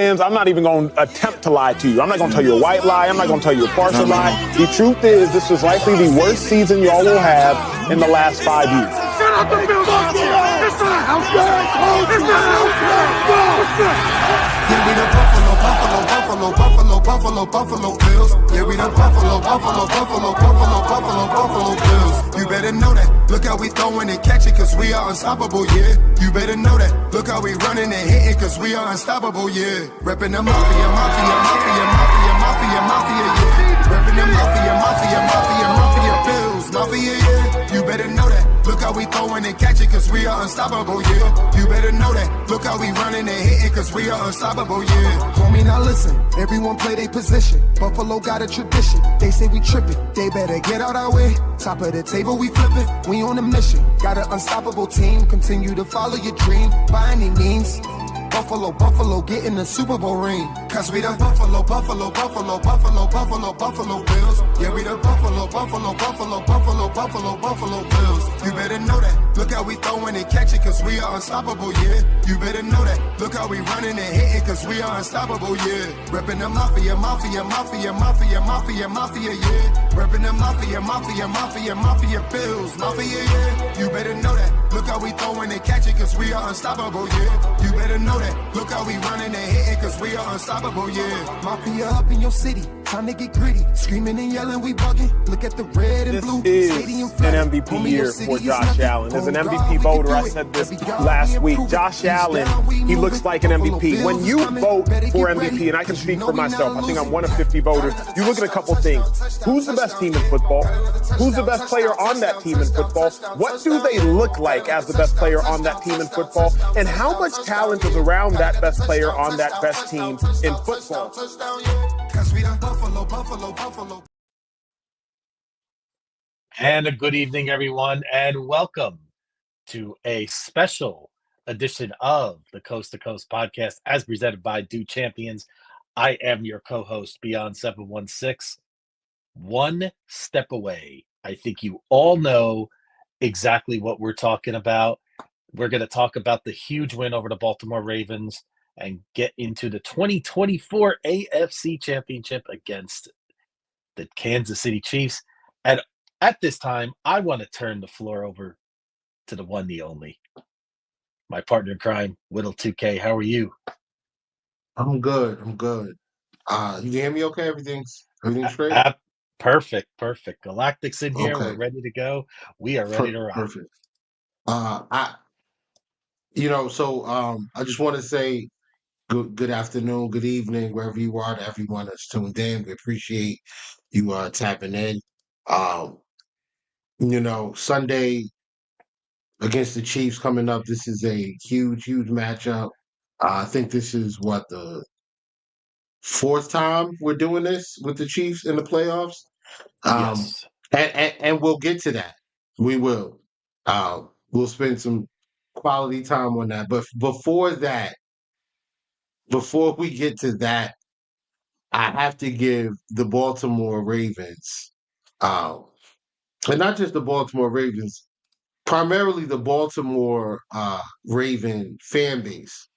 fans, I'm not even going to attempt to lie to you. I'm not going to tell you a white lie. I'm not going to tell you a partial lie. The truth is, this is likely the worst season y'all will have in the last 5 years. Get out the field! It's not a house game! It's not a house game! Yeah, we the Buffalo Bills. Yeah, we the Buffalo Bills. You better know that. Look how we throwing and catching, cause we are unstoppable, yeah. You better know that. Look how we running and hitting, cause we are unstoppable, yeah. Reppin' the mafia, yeah. Reppin' the mafia Bills, mafia, yeah. You better know that. Look how we throwing and catching, cause we are unstoppable, yeah. You better know that. Look how we running and hitting, cause we are unstoppable, yeah. Homie, now listen, everyone play their position. Buffalo got a tradition. They say we tripping, they better get out our way. Top of the table, we flipping, we on a mission. Got an unstoppable team, continue to follow your dream by any means. Buffalo, get in the Super Bowl ring. Cause we the Buffalo Bills. Yeah, we the Buffalo Bills. You better know that. Look how we throwing and catching, cause we are unstoppable, yeah. You better know that. Look how we running and hitting, cause we are unstoppable, yeah. Reppin' the mafia, yeah. Reppin' the mafia Bills, mafia, yeah. You better know that. Look how we throwing and catching, cause we are unstoppable, yeah. You better know that. Look how we running and hitting, cause we are unstoppable, yeah. Mafia up in your city, time to get gritty. Screaming and yelling, we bugging. Look at the red and blue. This is an MVP year for Josh Allen. As an MVP voter, I said this last week. Josh Allen, he looks like an MVP. When you vote for MVP, and I can speak for myself, I think I'm one of 50 voters, you look at a couple things. Who's the best team in football? Who's the best player on that team in football? What do they look like as the best player on that team in football? And how much talent is around that best player on that best team in football? And a good evening, everyone, and welcome to a special edition of the Coast to Coast podcast as presented by Do Champions. I am your co-host, Beyond 716. One step away. I think you all know exactly what we're talking about. We're going to talk about the huge win over the Baltimore Ravens and get into the 2024 AFC Championship against the Kansas City Chiefs. And at this time, I want to turn the floor over to the one, the only, my partner in crime, Whittle 2K. How are you? I'm good. You can hear me okay? Everything's straight? Perfect. Galactic's in here. Okay. We're ready to go. We are ready to rock. Perfect. I just want to say good afternoon, good evening, wherever you are, to everyone that's tuned in. We appreciate you tapping in. Sunday against the Chiefs coming up. This is a huge matchup. I think this is the fourth time we're doing this with the Chiefs in the playoffs. Yes. And we'll get to that. We will. We'll spend some quality time on that. But before we get to that, I have to give the Baltimore Ravens, and not just the Baltimore Ravens, primarily the Baltimore Raven fan base,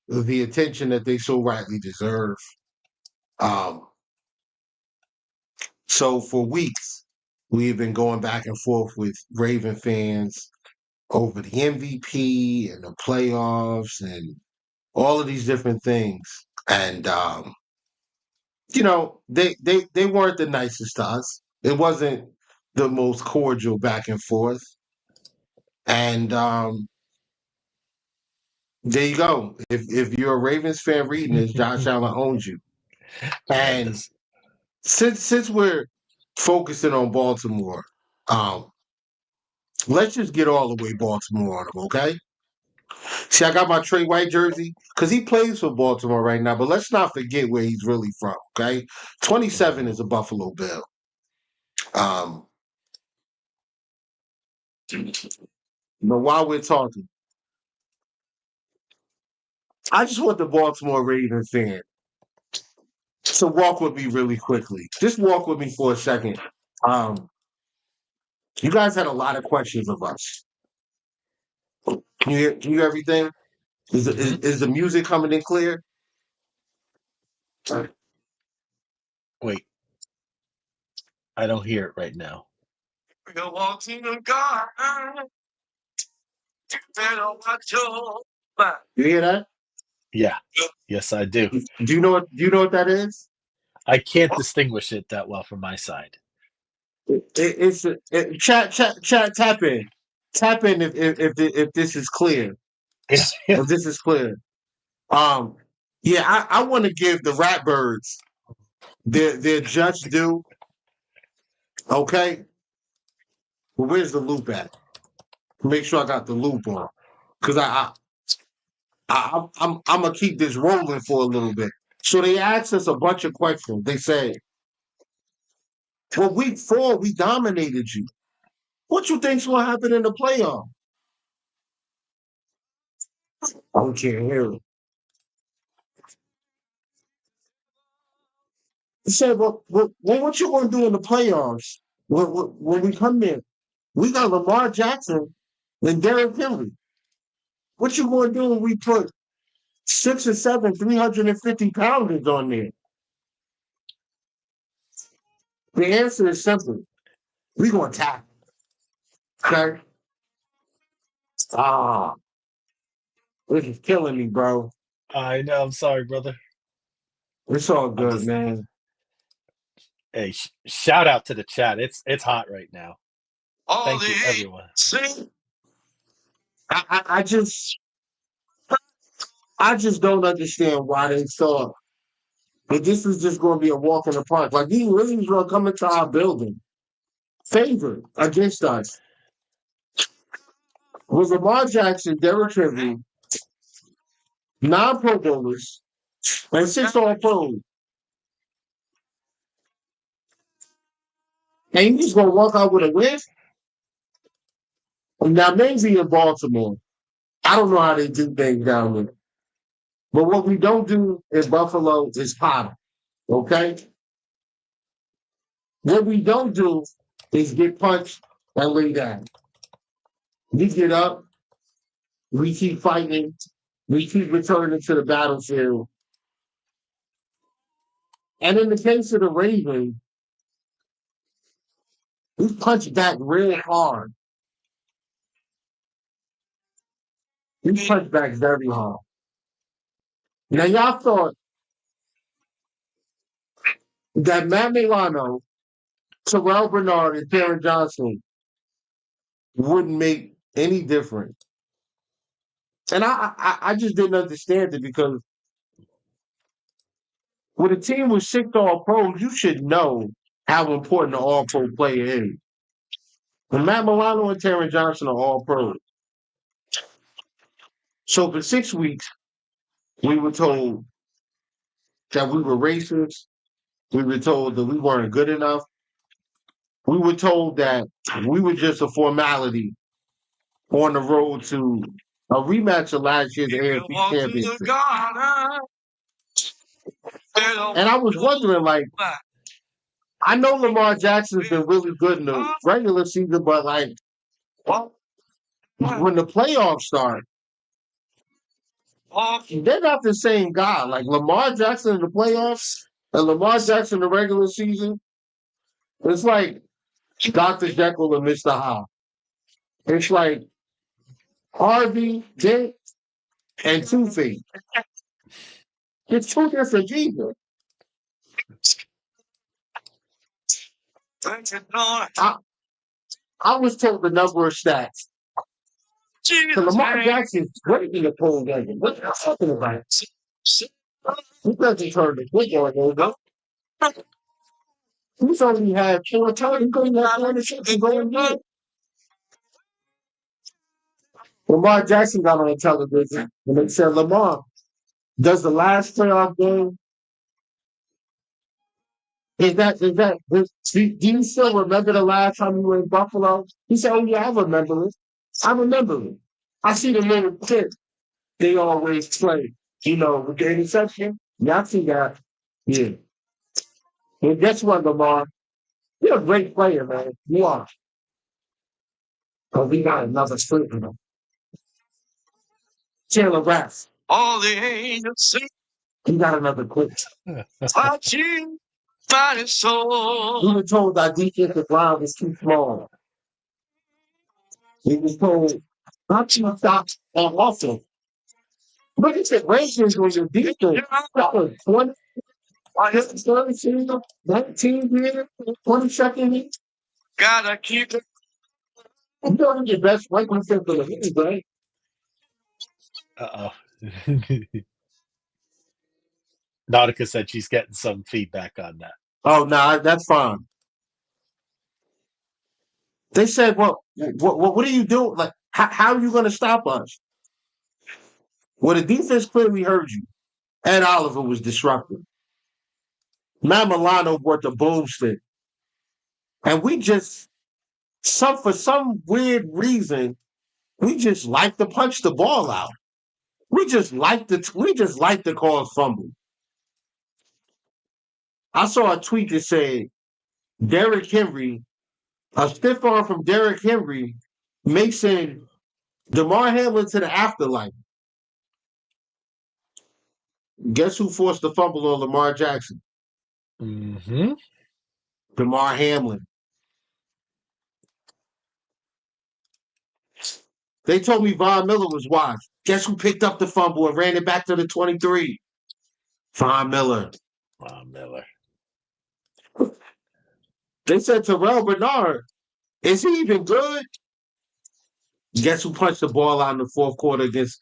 the attention that they so rightly deserve. So for weeks, we've been going back and forth with Raven fans over the MVP and the playoffs and all of these different things. And they weren't the nicest to us. It wasn't the most cordial back and forth. And there you go. If you're a Ravens fan reading this, Josh Allen owns you. And since we're focusing on Baltimore, let's just get all the way Baltimore on them, okay? See, I got my Trey White jersey because he plays for Baltimore right now, but let's not forget where he's really from, okay? 27 is a Buffalo Bill. But while we're talking, I just want the Baltimore Ravens fan to walk with me really quickly. Just walk with me for a second. You guys had a lot of questions of us. Can you hear everything? Is the music coming in clear? Wait, I don't hear it right now. You hear that? Yeah. Yes, I do. Do you know what that is? I can't distinguish it that well from my side. Chat tap in. Tap in if this is clear. If this is clear. Yeah, I want to give the Ratbirds their just due. Okay, but where's the loop at? Make sure I got the loop on, because I'm gonna keep this rolling for a little bit. So they asked us a bunch of questions. They said, "Well, week 4 we dominated you. What you think's gonna happen in the playoff?" I can't hear it. He said, well, what you gonna do in the playoffs when we come there? We got Lamar Jackson and Derrick Henry. What you gonna do when we put 6 or 7 350-pounders on there? The answer is simple. We gonna tackle. Okay? Ah, this is killing me, bro. I know. I'm sorry, brother. It's all I'm good, just. man. Hey, shout out to the chat. It's hot right now. Thank you, everyone. I just don't understand why they thought that this was just going to be a walk in the park. Like, these really was going to come into our building, favored against us. Was Lamar Jackson, Derrick Henry, 9 Pro Bowlers, and 6 All Pros. And you just going to walk out with a win? Now, maybe in Baltimore, I don't know how they do things down there. But what we don't do in Buffalo is pop. Okay? What we don't do is get punched and lay down. We get up, we keep fighting, we keep returning to the battlefield. And in the case of the Ravens, we punch back real hard. We punch back very hard. Now, y'all thought that Matt Milano, Terrell Bernard, and Taron Johnson wouldn't make any difference. And I just didn't understand it, because with a team with 6 All Pros, you should know how important an All Pro player is. And Matt Milano and Taron Johnson are All Pros. So for 6 weeks, we were told that we were racist. We were told that we weren't good enough. We were told that we were just a formality on the road to a rematch of last year's AFC Championship. And I was wondering, like, I know Lamar Jackson's been really good in the regular season, but, like, when the playoffs start, they're not the same guy. Like, Lamar Jackson in the playoffs and Lamar Jackson in the regular season, it's like Dr. Jekyll and Mr. Hyde. It's like Harvey Dent and Two-Face. It's 2 different people. I was told the number of stats. So Lamar Jackson's great in the cold game. What are you talking about? He doesn't turn the football over. He's only had 4 times. He couldn't have 4 interceptions and go in there. Lamar Jackson got on television and they said, Lamar, does the last playoff game, do you still remember the last time you were in Buffalo? He said, oh, yeah, I remember it. I remember it. I see the little kid they always play, with the interception. Yeah, I see that. Yeah. And guess what, Lamar? You're a great player, man. You are. But we got another street in him. Taylor Raff. He got another clip. Touching my soul. We were told our defensive line was too small. We was told not to stop and also. Look at the ratios on your defense. That was 20, 17, 19 years, 22nd year. Gotta keep it. You know your best right defense in the league, right? Uh-oh. Nautica said she's getting some feedback on that. Oh, no, that's fine. They said, well, what are you doing? Like, how are you going to stop us? Well, the defense clearly heard you. Ed Oliver was disruptive. Matt Milano brought the boomstick. And we just, for some weird reason, we just like to punch the ball out. We just like to cause fumble. I saw a tweet that said, Derrick Henry, a stiff arm from Derrick Henry makes send DeMar Hamlin to the afterlife. Guess who forced the fumble on Lamar Jackson? Mm-hmm. DeMar Hamlin. They told me Von Miller was washed. Guess who picked up the fumble and ran it back to the 23? Von Miller. Von Miller. They said Terrell Bernard, is he even good? Guess who punched the ball out in the fourth quarter against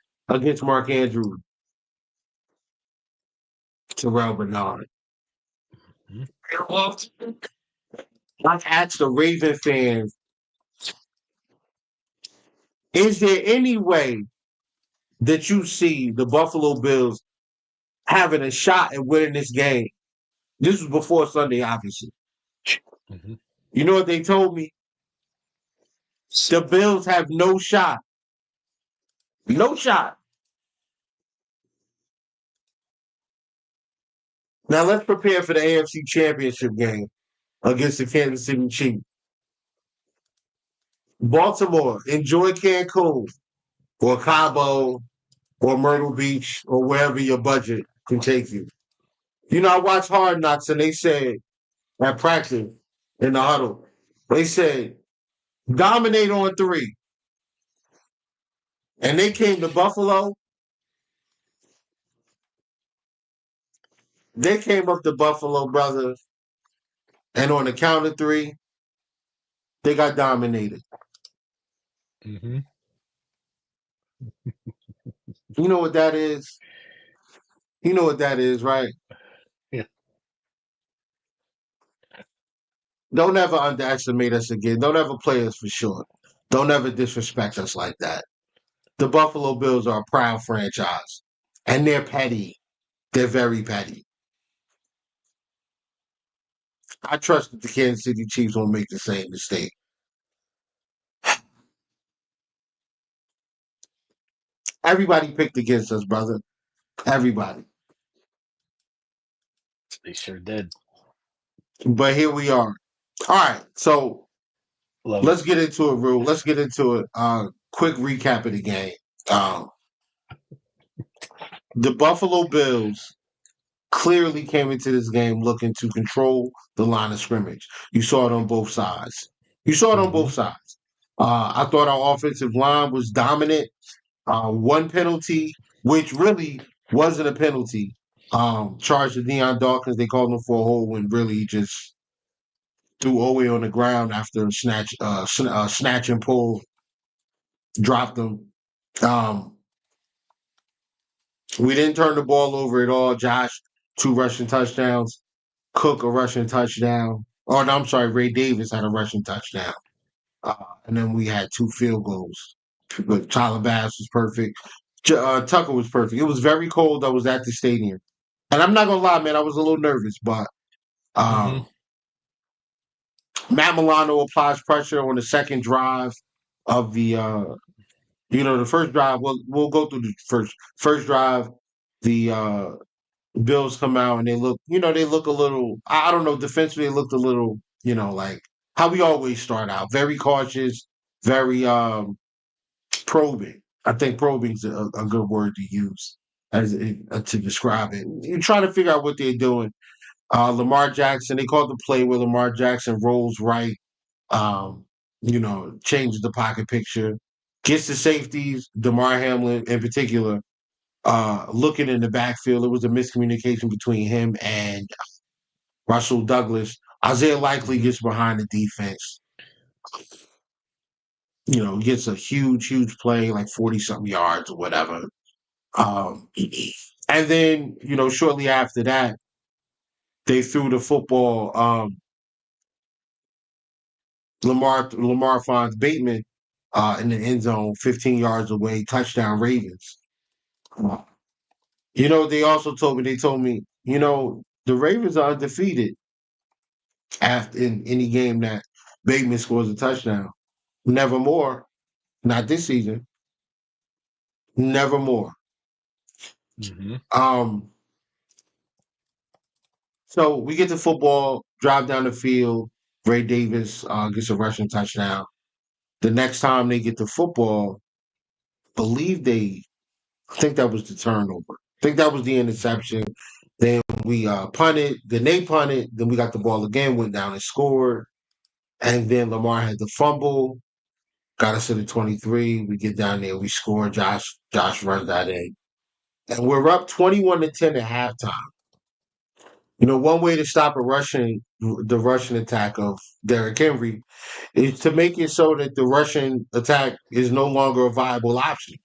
Mark Andrews? Terrell Bernard. Mm-hmm. I asked the Raven fans, is there any way that you see the Buffalo Bills having a shot at winning this game? This was before Sunday, obviously. Mm-hmm. You know what they told me? The Bills have no shot. No shot. Now let's prepare for the AFC Championship game against the Kansas City Chiefs. Baltimore, enjoy Cancun or Cabo or Myrtle Beach or wherever your budget can take you. You know, I watched Hard Knocks and they said at practice in the huddle, they said, dominate on 3. And they came to Buffalo. They came up to Buffalo, brother. And on the count of 3, they got dominated. Mm-hmm. You know what that is? You know what that is, right? Yeah. Don't ever underestimate us again. Don't ever play us for short. Don't ever disrespect us like that. The Buffalo Bills are a proud franchise. And they're petty. They're very petty. I trust that the Kansas City Chiefs won't make the same mistake. Everybody picked against us, brother. Everybody. They sure did. But here we are. All right. So let's get into it, Rue. Let's get into it. Quick recap of the game. The Buffalo Bills clearly came into this game looking to control the line of scrimmage. You saw it on both sides. I thought our offensive line was dominant. One penalty, which really wasn't a penalty, charged to Deion Dawkins. They called him for a hold when really he just threw Owe on the ground after a snatch and pull, dropped him. We didn't turn the ball over at all. Josh, 2 rushing touchdowns. Cook, a rushing touchdown. Oh, no, I'm sorry. Ray Davis had a rushing touchdown. And then we had 2 field goals. But Tyler Bass was perfect. Tucker was perfect. It was very cold. I was at the stadium. And I'm not going to lie, man, I was a little nervous, but Matt Milano applies pressure on the second drive of the the first drive. We'll go through the first drive. The Bills come out and they look a little, I don't know, defensively they looked a little, like how we always start out. Very cautious, very probing. I think probing's a good word to use. to describe it. You're trying to figure out what they're doing. Lamar Jackson, they called the play where Lamar Jackson rolls right, um, changes the pocket picture, gets the safeties, DeMar Hamlin in particular, looking in the backfield. It was a miscommunication between him and Russell Douglas. Isaiah Likely Mm-hmm. gets behind the defense, gets a huge play, like 40-something yards or whatever. And then, shortly after that, they threw the football. Lamar finds Bateman in the end zone, 15 yards away, touchdown Ravens. They also told me, the Ravens are undefeated after in any game that Bateman scores a touchdown. Nevermore, not this season. Nevermore. Mm-hmm. So we get to football, drive down the field. Ray Davis gets a rushing touchdown. The next time they get to football, I think that was the turnover. I think that was the interception. Then we punted. Then they punted. Then we got the ball again, went down and scored. And then Lamar had the fumble, got us to the 23. We get down there, we score. Josh runs that in. And we're up 21-10 at halftime. One way to stop the Russian attack of Derrick Henry is to make it so that the Russian attack is no longer a viable option.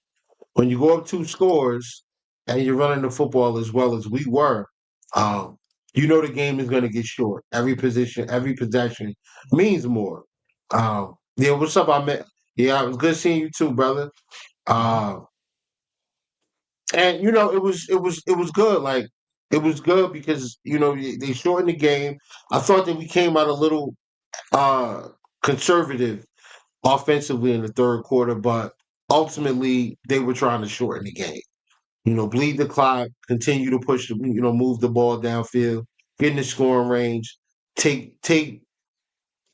When you go up 2 scores and you're running the football as well as we were, the game is going to get short. Every possession means more. Yeah, what's up? Yeah, it was good seeing you too, brother. Uh, and it was good. Like it was good because they shortened the game. I thought that we came out a little conservative offensively in the third quarter, but ultimately they were trying to shorten the game. Bleed the clock, continue to push move the ball downfield, get in the scoring range, take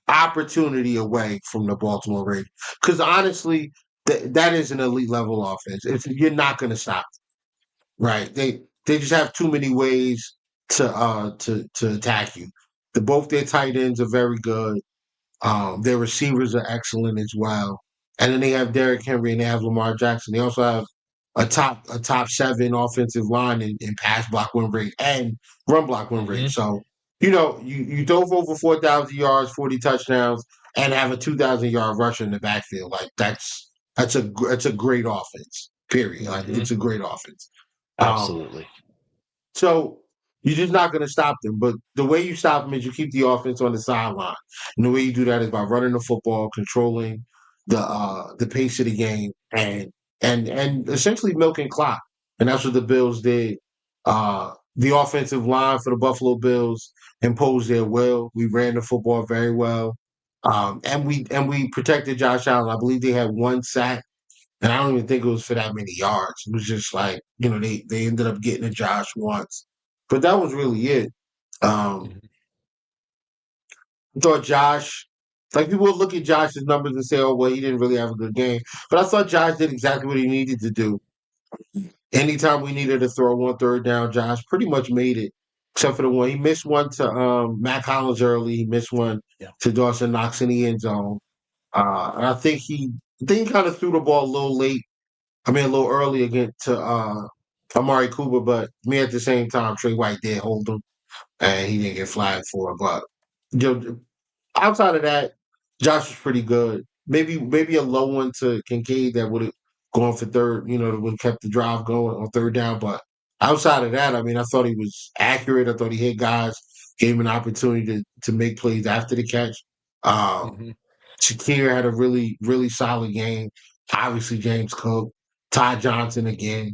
opportunity away from the Baltimore Ravens. Because honestly, that is an elite level offense. You're not going to stop them, right? They just have too many ways to attack you. Both their tight ends are very good. Their receivers are excellent as well. And then they have Derrick Henry and they have Lamar Jackson. They also have a top 7 offensive line in pass block win rate and run block win rate. Mm-hmm. So, you dove over 4,000 yards, 40 touchdowns, and have a 2,000-yard rusher in the backfield. Like that's a great offense. Period. Like Mm-hmm. it's a great offense. Um, Absolutely. so you're just not going to stop them. But the way you stop them is you keep the offense on the sideline. And the way you do that is by running the football, controlling the pace of the game, and essentially milking clock. And that's what the Bills did. The offensive line for the Buffalo Bills imposed their will. We ran the football very well. And we protected Josh Allen. I believe they had 1 sack, and I don't even think it was for that many yards. It was just like, they ended up getting to Josh once. But that was really it. Um, Mm-hmm. I thought Josh, like people would look at Josh's numbers and say, oh, well, he didn't really have a good game. But I thought Josh did exactly what he needed to do. Anytime we needed to throw one third down, Josh pretty much made it, except for the one. He missed one to Matt Collins early. He missed one Yeah. to Dawson Knox in the end zone. And I think he kind of threw the ball a little late. I mean, a little early again to Amari Cooper, but me at the same time, Trey White did hold him, and he didn't get flagged for it. But outside of that, Josh was pretty good. Maybe a low one to Kincaid that would have gone for third, that would have kept the drive going on third down. But outside of that, I mean, I thought he was accurate. I thought he hit guys, gave him an opportunity to make plays after the catch. Um, Mm-hmm. Shakir had a really, really solid game. Obviously, James Cook, Ty Johnson again,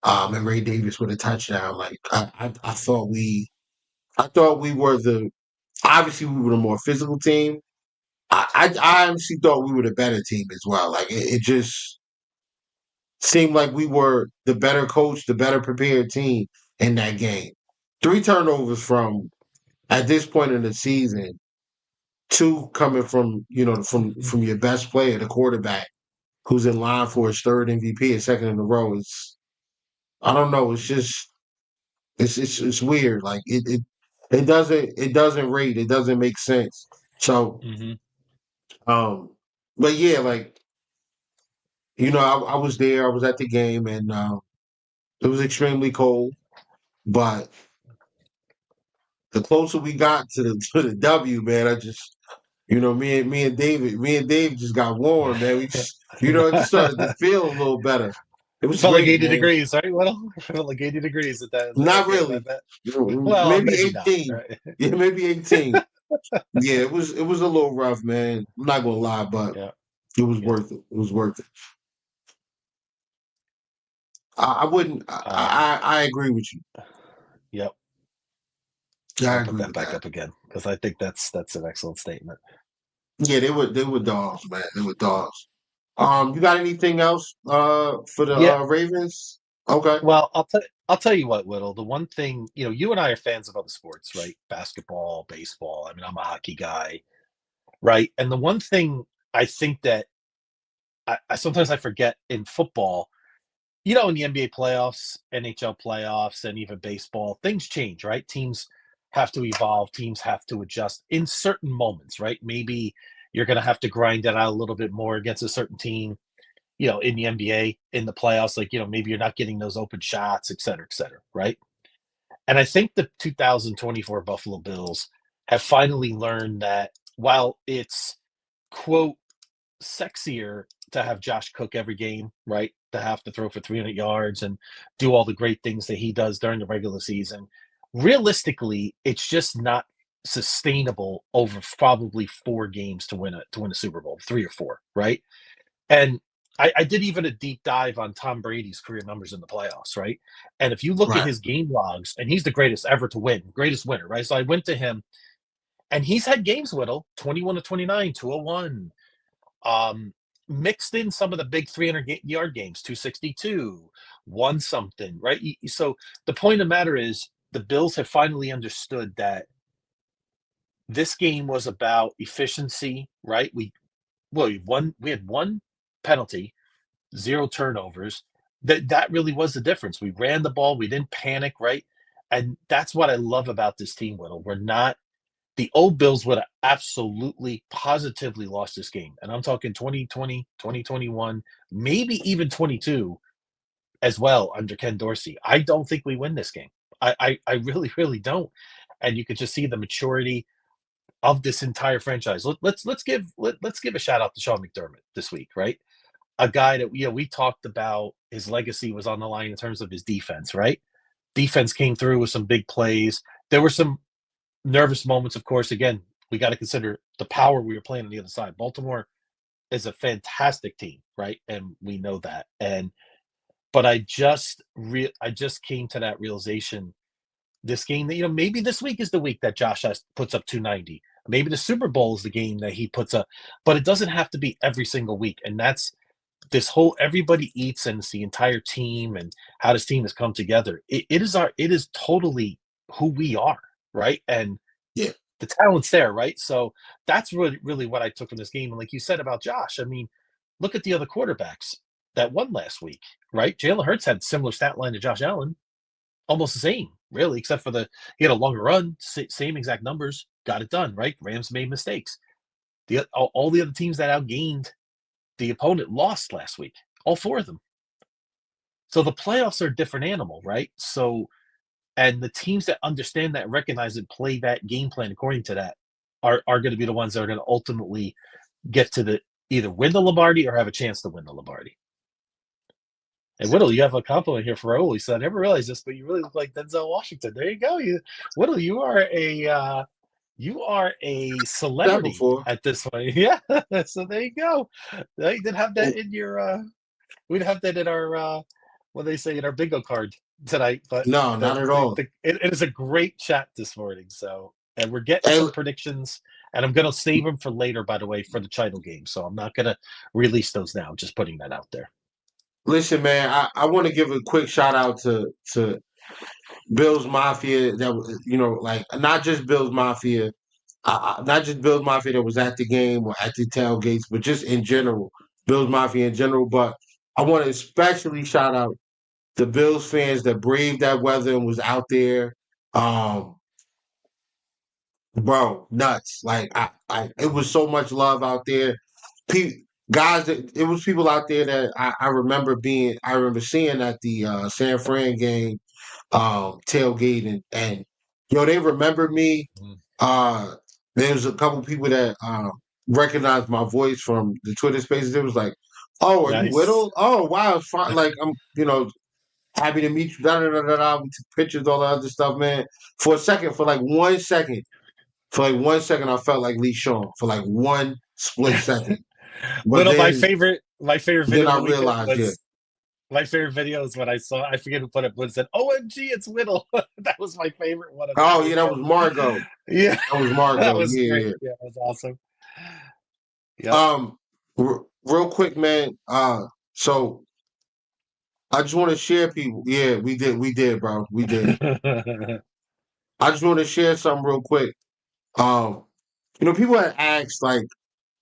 and Ray Davis with a touchdown. Like I thought we were obviously we were the more physical team. I honestly thought we were the better team as well. Like it just seemed like we were the better coach, the better prepared team in that game. 3 turnovers from at this point in the season, 2 coming from from your best player, the quarterback, who's in line for his third MVP, and second in a row I don't know. It's just it's weird. Like it doesn't rate. It doesn't make sense. So Hmm. but yeah, like I was there. I was at the game, and it was extremely cold. But the closer we got to the W, man, I just me and Dave just got warm, man. We just it just started to feel a little better. It was Felt like great, 80 man. degrees, right? Well, felt like 80 degrees at that Not game, I really. bet. Well, Maybe maybe not. 18. Right? Yeah, maybe 18. Yeah, it was a little rough, man. I'm not gonna lie, but Yeah, it was yeah. worth it. It was worth it. I wouldn't. I, Um, I I agree with you. yep. I I'll put agree that with back that. up again because I think that's an excellent statement. Yeah, they were dogs, man. They were dogs. You got anything else for the Yeah. Ravens? Okay. Well, I'll tell you what, Whittle. The one thing, you and I are fans of other sports, right? Basketball, baseball. I mean, I'm a hockey guy, right? And the one thing I think that I sometimes I forget in football, in the NBA playoffs, NHL playoffs, and even baseball, things change, right? Teams have to evolve, teams have to adjust in certain moments, right? Maybe you're going to have to grind it out a little bit more against a certain team, in the NBA, in the playoffs, like, maybe you're not getting those open shots, et cetera, right? And I think the 2024 Buffalo Bills have finally learned that while it's, quote, sexier to have Josh Cook every game, right? To have to throw for 300 yards and do all the great things that he does during the regular season. Realistically, it's just not sustainable over probably 4 games to win a Super Bowl, 3 or 4, right? And I did even a deep dive on Tom Brady's career numbers in the playoffs, right? And if you look at Right. his game logs, and he's the greatest ever to win, greatest winner, right? So I went to him, and he's had games, Whittle, 21 to 29, 201, mixed in some of the big 300-yard games, 262, won something, right? So the point of the matter is the Bills have finally understood that this game was about efficiency, right? We had one penalty, 0 turnovers. That really was the difference. We ran the ball, we didn't panic, right? And that's what I love about this team, Whittle. We're not the old Bills would have absolutely positively lost this game. And I'm talking 2020, 2021, maybe even 22 as well under Ken Dorsey. I don't think we win this game. I really, really don't. And you could just see the maturity of this entire franchise. Let's give a shout out to Sean McDermott this week, right? A guy that we talked about his legacy was on the line in terms of his defense, right? Defense came through with some big plays. There were some nervous moments, of course. Again, we got to consider the power we were playing on the other side. Baltimore is a fantastic team, right? And we know that. But I just came to that realization this game that maybe this week is the week that Josh puts up 290. Maybe the Super Bowl is the game that he puts up, but it doesn't have to be every single week. And that's this whole everybody eats and it's the entire team and how this team has come together. It is totally who we are, right? And Yeah. the talent's there, right? So that's really, really what I took from this game. And like you said about Josh, I mean, look at the other quarterbacks that won last week, right? Jalen Hurts had similar stat line to Josh Allen, almost the same, really, except for he had a longer run, same exact numbers, got it done, right? Rams made mistakes. All the other teams that outgained the opponent lost last week, all 4 of them. So the playoffs are a different animal, right? So, and the teams that understand that, recognize it, play that game plan according to that, are going to be the ones that are going to ultimately get to either win the Lombardi or have a chance to win the Lombardi. And Whittle, you have a compliment here for Raul. He said, "I never realized this, but you really look like Denzel Washington." There you go. Whittle, you are a That celebrity before. at this point. Yeah. So there you go. You did have that in your. We'd have that in our what they say in our bingo card tonight. But No, not at all. it is a great chat this morning. So, and we're getting Hey, some predictions, and I'm gonna save them for later. By the way, for the title game, so I'm not gonna release those now. Just putting that out there. listen, man. I want to give a quick shout out to Bills Mafia. That was, like not just Bills Mafia, not just Bills Mafia that was at the game or at the tailgates, but just in general, Bills Mafia in general. But I want to especially shout out the Bills fans that braved that weather and was out there. Bro, nuts. Like it was so much love out there. Guys, it was people out there that I remember seeing at the San Fran game, tailgating, and they remember me. Uh, there was a couple people that recognized my voice from the Twitter Spaces. It was like, "Oh, are you Nice. Whittle? Oh, wow, it's fine." Like I'm, happy to meet you. Da da da da da. We took pictures, all the other stuff, man. For a second, for like 1 second. For like 1 second, I felt like Lee Shawn for like one split second. But Little, my then, favorite then video of I the weekend realized, yeah. was my favorite video is when I saw, I forget who put it, but it said, "OMG, it's Whittle." That was my favorite one of the Oh, yeah, that weekend. was Margot. Yeah, That was that Margot. was Yeah, great. yeah. Yeah, that was awesome. Yep. Real quick, man. So I just want to share people. Yeah, we did, bro. We did. I just want to share something real quick. Um, people had asked, like,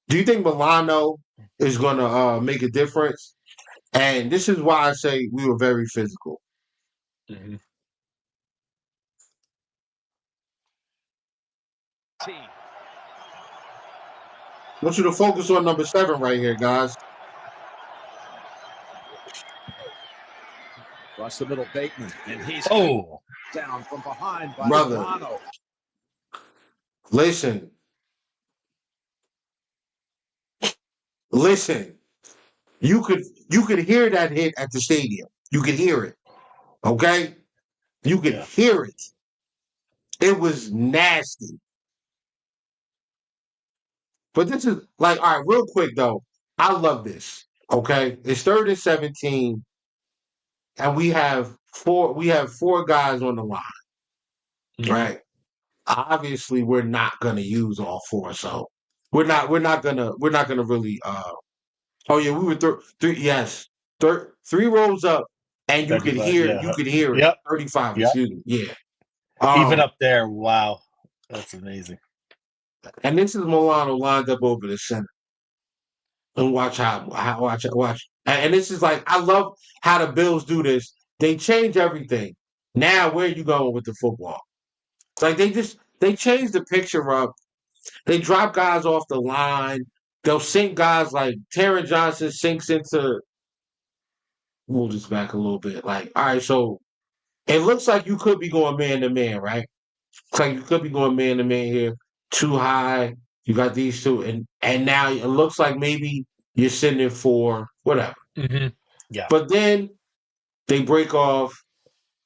do you think Milano is gonna make a difference? And this is why I say we were very physical. Mhm. I want you to focus on number 7 right here, guys. Across the middle, Bateman, and he's Oh, down from behind by Brother, Milano. listen. You could hear that hit at the stadium. You could hear it. Okay? You could yeah. hear it. It was nasty. But this is like, all right, real quick though. I love this. Okay? It's 3rd and 17, and we have four guys on the line. Mhm. Right? Obviously, we're not gonna use all four, so we're not gonna really oh yeah, we were three, yes. Three rows up, and you could 35. hear Yeah. it. Yep. 35, Yep. excuse me. Yeah. Even Um, up there, wow, that's amazing. and this is Milano lined up over the center. And watch watch. And this is like, I love how the Bills do this. They change everything. Now, where are you going with the football? It's like they change the picture up. They drop guys off the line. They'll sink guys like Taron Johnson sinks into. Move this back a little bit. Like, all right, so it looks like you could be going man to man, right? It's like you could be going man to man here. Too high. You got these two, and now it looks like maybe you're sending for whatever. Hmm. Yeah. But then they break off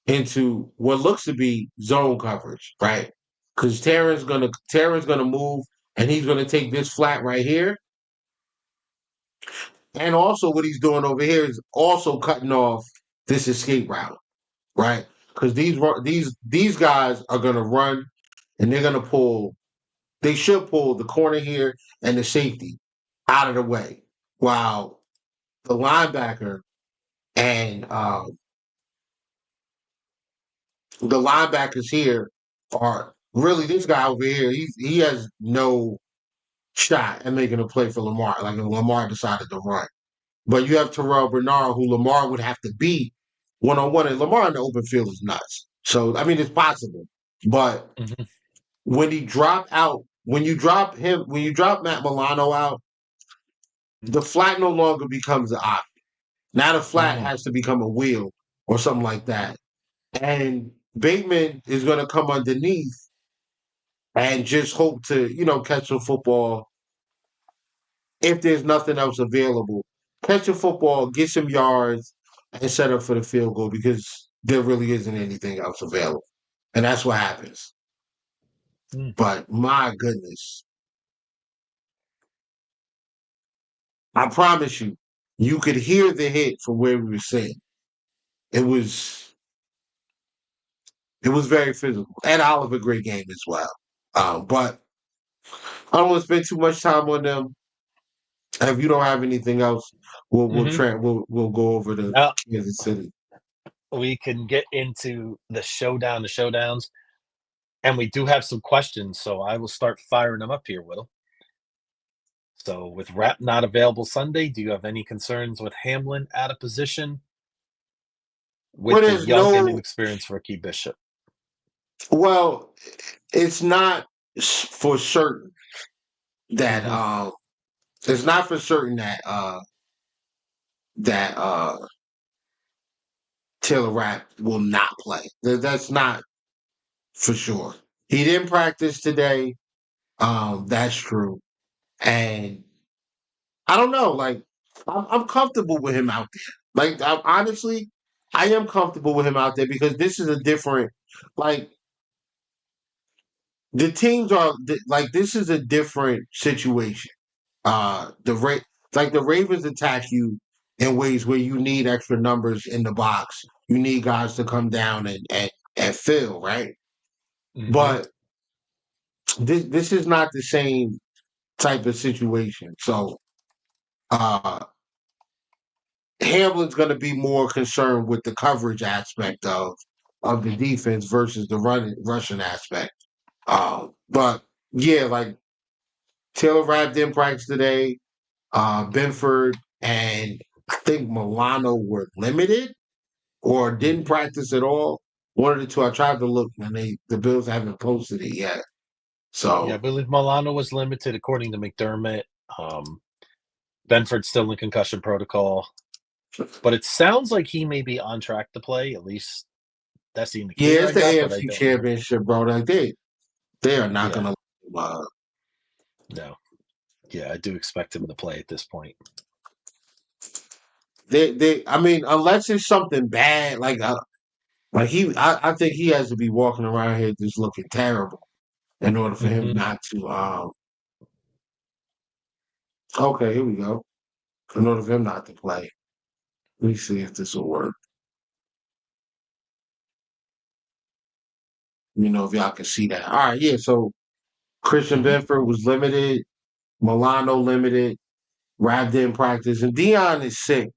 into what looks to be zone coverage, right? Because Taron's gonna move, and he's gonna take this flat right here. And also, what he's doing over here is also cutting off this escape route, right? Because these guys are gonna run, and they're gonna pull. They should pull the corner here and the safety out of the way, while the linebacker and the linebackers here are really this guy over here. He has no shot at making a play for Lamar. Like if Lamar decided to run. But you have Terrell Bernard, who Lamar would have to beat 1-on-1, and Lamar in the open field is nuts. So I mean, it's possible, but Hmm. when you drop Matt Milano out, the flat no longer becomes an option. Now the flat Hmm. has to become a wheel or something like that, and Bateman is going to come underneath and just hope to catch a football if there's nothing else available. Catch a football, get some yards, and set up for the field goal because there really isn't anything else available. And that's what happens. But my goodness, I promise you, you could hear the hit from where we were sitting. It was very physical. And Oliver, great game as well. But I don't want to spend too much time on them. If you don't have anything else, Hmm. we'll go over to Now Kansas City. we can get into the showdowns, and we do have some questions, so I will start firing them up here, Will. So, with Rap not available Sunday, do you have any concerns with Hamlin out of position? with the there's young and no, inexperienced rookie Bishop. well, it's not for certain that Mhm. it's not for certain that that Taylor Rapp will not play. That's not for sure. He didn't practice today. That's true. And I don't know, like I'm comfortable with him out there. Like honestly, I am comfortable with him out there because this is a different, like the teams are like this is a different situation. The Ravens attack you in ways where you need extra numbers in the box. You need guys to come down and fill, right? Mhm. But this is not the same type of situation. So uh Hamlin's gonna be more concerned with the coverage aspect of the defense versus the rushing aspect. But yeah, like Taylor Rapp didn't practice today. Benford and I think Milano were limited or didn't Mhm. practice at all. One of the two. I tried to look and the Bills haven't posted it yet. Yeah, I So believe Milano was limited according to McDermott. Benford's still in concussion protocol, but it sounds like he may be on track to play. At least that's the yeah, indicator it's I the got, but I AFC don't know. Championship, bro. Like they are not Yeah, gonna no. Yeah, I do expect him to play at this point. they I mean, unless it's something bad, like I think he has to be walking around here just looking terrible in order for him Mhm. not to okay, here we go. In order for him not to play. Let me see if this will work. You know, if y'all can see that. All right, yeah. So Christian Mhm. Benford was limited, Milano limited, Rav didn't practice, and Dion is sick.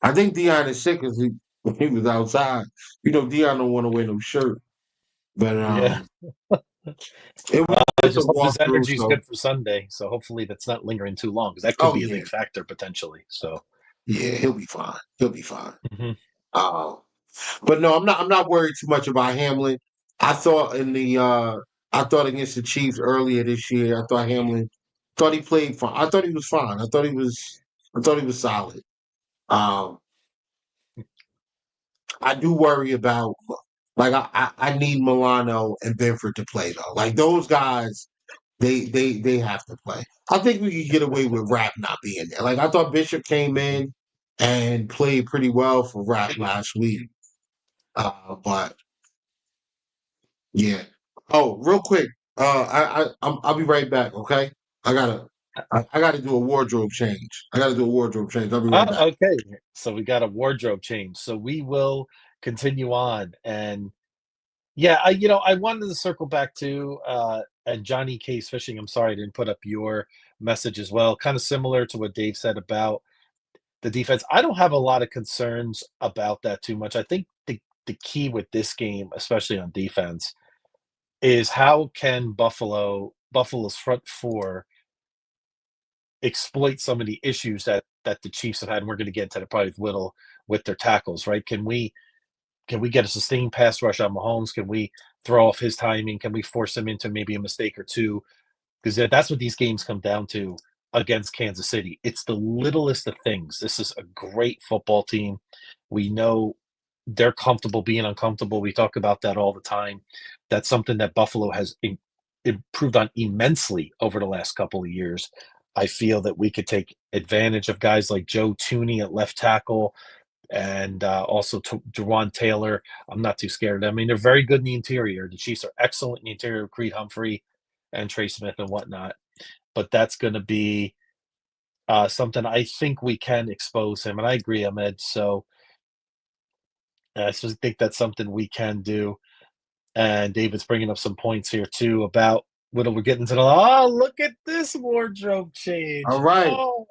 I think Dion is sick because when he was outside. You know, Dion don't want to wear no shirt. But Yeah. it was I just a just hope his walkthrough, energy is so good for Sunday. So hopefully that's not lingering too long because that could oh be a yeah. big factor potentially. So, Yeah, he'll be fine. He'll be fine. Mhm. Uh, but no, I'm not worried too much about Hamlin. I thought in the I thought against the Chiefs earlier this year, I thought Hamlin thought he played fine. I thought he was fine. I thought he was solid. Um I do worry about like I need Milano and Benford to play though. Like those guys, they have to play. I think we could get away with Rap not being there. Like I thought Bishop came in and played pretty well for Rap last week. But yeah. Oh, real quick. I'll be right back. Okay. I gotta I gotta do a wardrobe change. I gotta do a wardrobe change. I'll be right back. Okay. So we got a wardrobe change. So we will continue on. And yeah, I wanted to circle back to and Johnny Case Fishing. I'm sorry I didn't put up your message as well. Kind of similar to what Dave said about the defense. I don't have a lot of concerns about that too much. I think the key with this game, especially on defense, is how can Buffalo's front four exploit some of the issues that the Chiefs have had, and we're going to get into that probably little with their tackles, right? Can we get a sustained pass rush on Mahomes? Can we throw off his timing? Can we force him into maybe a mistake or two? Because that's what these games come down to against Kansas City. It's the littlest of things. This is a great football team. We know they're comfortable being uncomfortable. We talk about that all the time. That's something that Buffalo has improved on immensely over the last couple of years. I feel that we could take advantage of guys like Joe Tooney at left tackle and also Jawan Taylor. I'm not too scared of them. I mean, they're very good in the interior. The Chiefs are excellent in the interior with Creed Humphrey and Trey Smith and whatnot. But that's going to be something I think we can expose him. And I agree, Ahmed. So I just think that's something we can do. And David's bringing up some points here too about when we're getting to the. Oh, look at this wardrobe All change. right. Oh,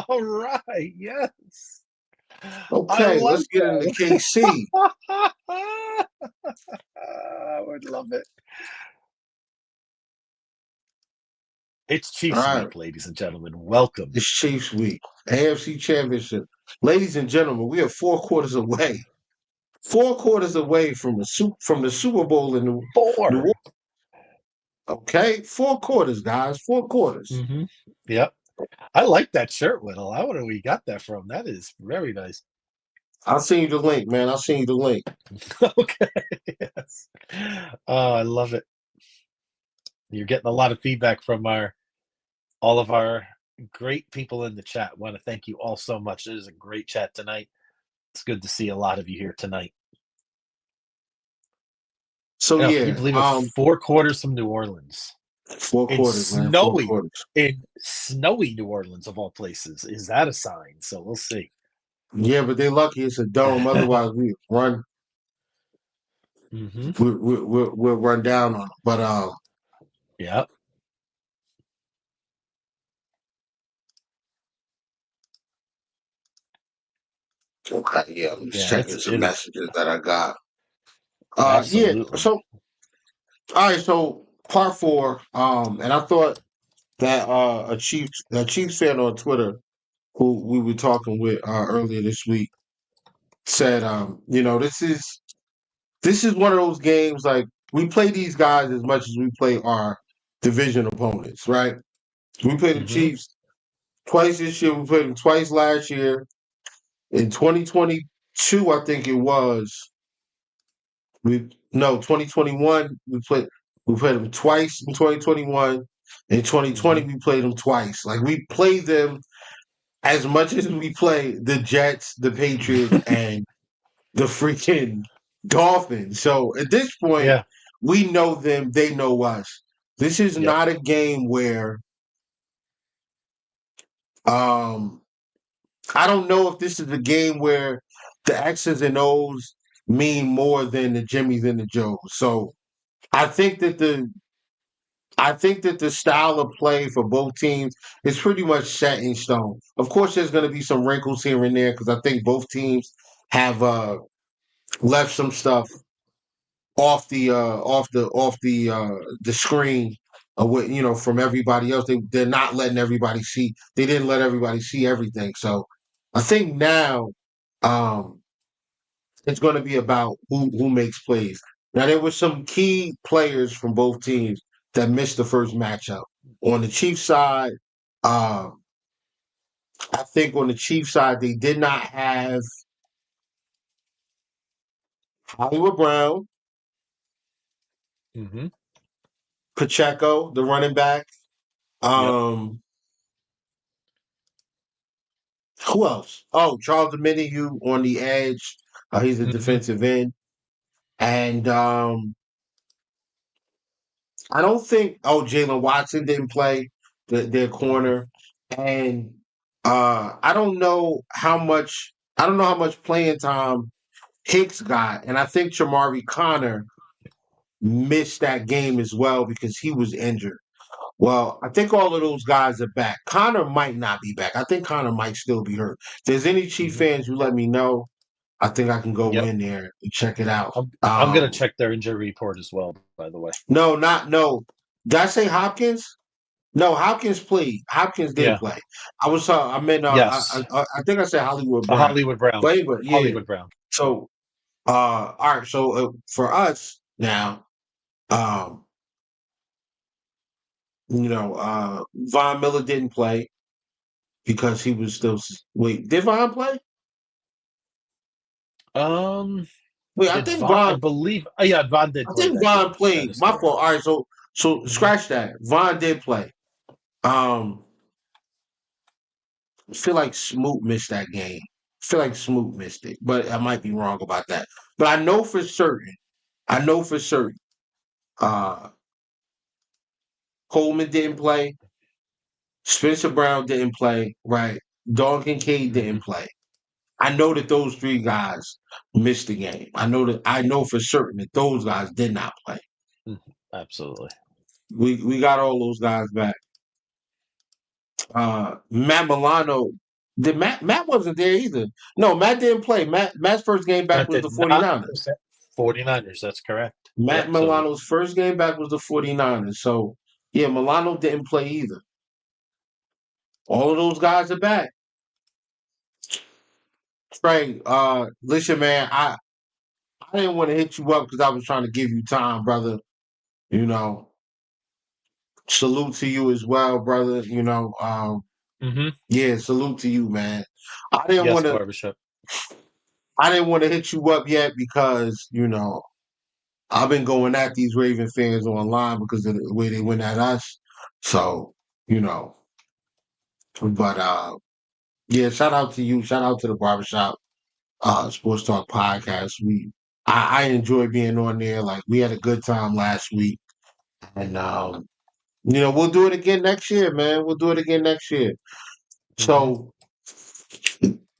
all right. Yes. I Okay, like let's get into KC. that. I would love it. It's All Chiefs right. week, ladies and gentlemen. Welcome. It's Chiefs week. AFC Championship. Ladies and gentlemen, we are 4 quarters away 4 quarters away from the Super Bowl in New 4. Orleans. Okay, 4 quarters, guys. 4 quarters. Mm-hmm. Yep. I like that shirt, Whittle. I wonder where we got that from. That is very nice. I'll send you the link, man. I'll send you the link. Okay. Yes. Oh, I love it. You're getting a lot of feedback from all of our great people in the chat. Want to thank you all so much. It is a great chat tonight. It's good to see a lot of you here tonight. So Oh, can you yeah, believe it? 4 quarters from New Orleans. 4 quarters, man. 4 quarters. In snowy New Orleans of all places. Is that a sign? So we'll see. Yeah, but they lucky it's a dome. Otherwise, we run. Mm-hmm. We'll run down on them. But Yeah. okay, yeah. I'm just Yeah, checking some it is messages that I got. Yeah. absolutely. So all right. So part 4. And I thought that a Chiefs fan on Twitter who we were talking with earlier this week said, this is one of those games like we play these guys as much as we play our division opponents, right? We played the Mm-hmm. Chiefs twice this year. We played them twice last year. In 2022, I think it was. 2021 we played them twice in 2021. In 2020 Mm-hmm. we played them twice. Like we played them as much as we play the Jets, the Patriots, and the freaking Dolphins. So at this point, Yeah. we know them, they know us. This is Yep. not a game where um I don't know if this is a game where the X's and O's mean more than the Jimmys and the Joes. So I think that the style of play for both teams is pretty much set in stone. Of course, there's going to be some wrinkles here and there because I think both teams have left some stuff off the screen from everybody else. They're not letting everybody see. They didn't let everybody see everything. So I think now um, it's going to be about who makes plays. Now there were some key players from both teams that missed the first matchup. On the Chiefs side, uh, I think on the Chiefs side they did not have Hollywood Brown, Mm-hmm. Pacheco, the running back. Yep. Um, Who else? Oh, Charles Dominigue on the edge. He's a Mm-hmm. defensive end. And I don't think Jalen Watson didn't play their No. corner. And I don't know how much playing time Hicks got. And I think Chamari Connor missed that game as well because he was injured. Well, I think all of those guys are back. Connor might not be back. I think Connor might still be hurt. If there's any Chief Mm-hmm. fans who let me know, I think I can go Yep. in there and check it out. I'm gonna check their injury report as well, by the way. No. Did I say Hopkins? No, Hopkins played. Hopkins did Yeah. play. I meant Yes. I think I said Hollywood Brown. Hollywood Brown. But anyway, yeah. Hollywood Brown. So all right. So for us now, um, Von Miller didn't play because he was still. Wait, did Von play? Um, Wait, I did think Vaughn? I Von. believe. Oh, yeah, Vaughn did I play think that Von game. That played. is My correct. fault. All right. So Mm-hmm. scratch that. Von did play. I feel like Smoot missed that game. I feel like Smoot missed it, but I might be wrong about that. But I know for certain. Uh, Coleman didn't play. Spencer Brown didn't play. Right. Don Kincaid Mm-hmm. didn't play. I know that those 3 guys missed the game. I know for certain that those guys did not play. Mm-hmm. Absolutely. We got all those guys back. Matt Milano. Matt wasn't there either. No, Matt didn't play. Matt's first game back That was the did not 49ers. 49ers. That's correct. Matt Yep. So Milano's first game back was the 49ers. So, yeah, Milano didn't play either. All of those guys are back. Trey, listen, man, I didn't want to hit you up because I was trying to give you time, brother. You know, salute to you as well, brother. Mm-hmm. Yeah, salute to you, man. I didn't Yes, want to. barbershop. I didn't want to hit you up yet because I've been going at these Raven fans online because of the way they went at us. So you know, but yeah, shout out to you. Shout out to the barbershop sports talk podcast. I enjoy being on there. Like we had a good time last week, and we'll do it again next year, man. We'll do it again next year. Mm-hmm. So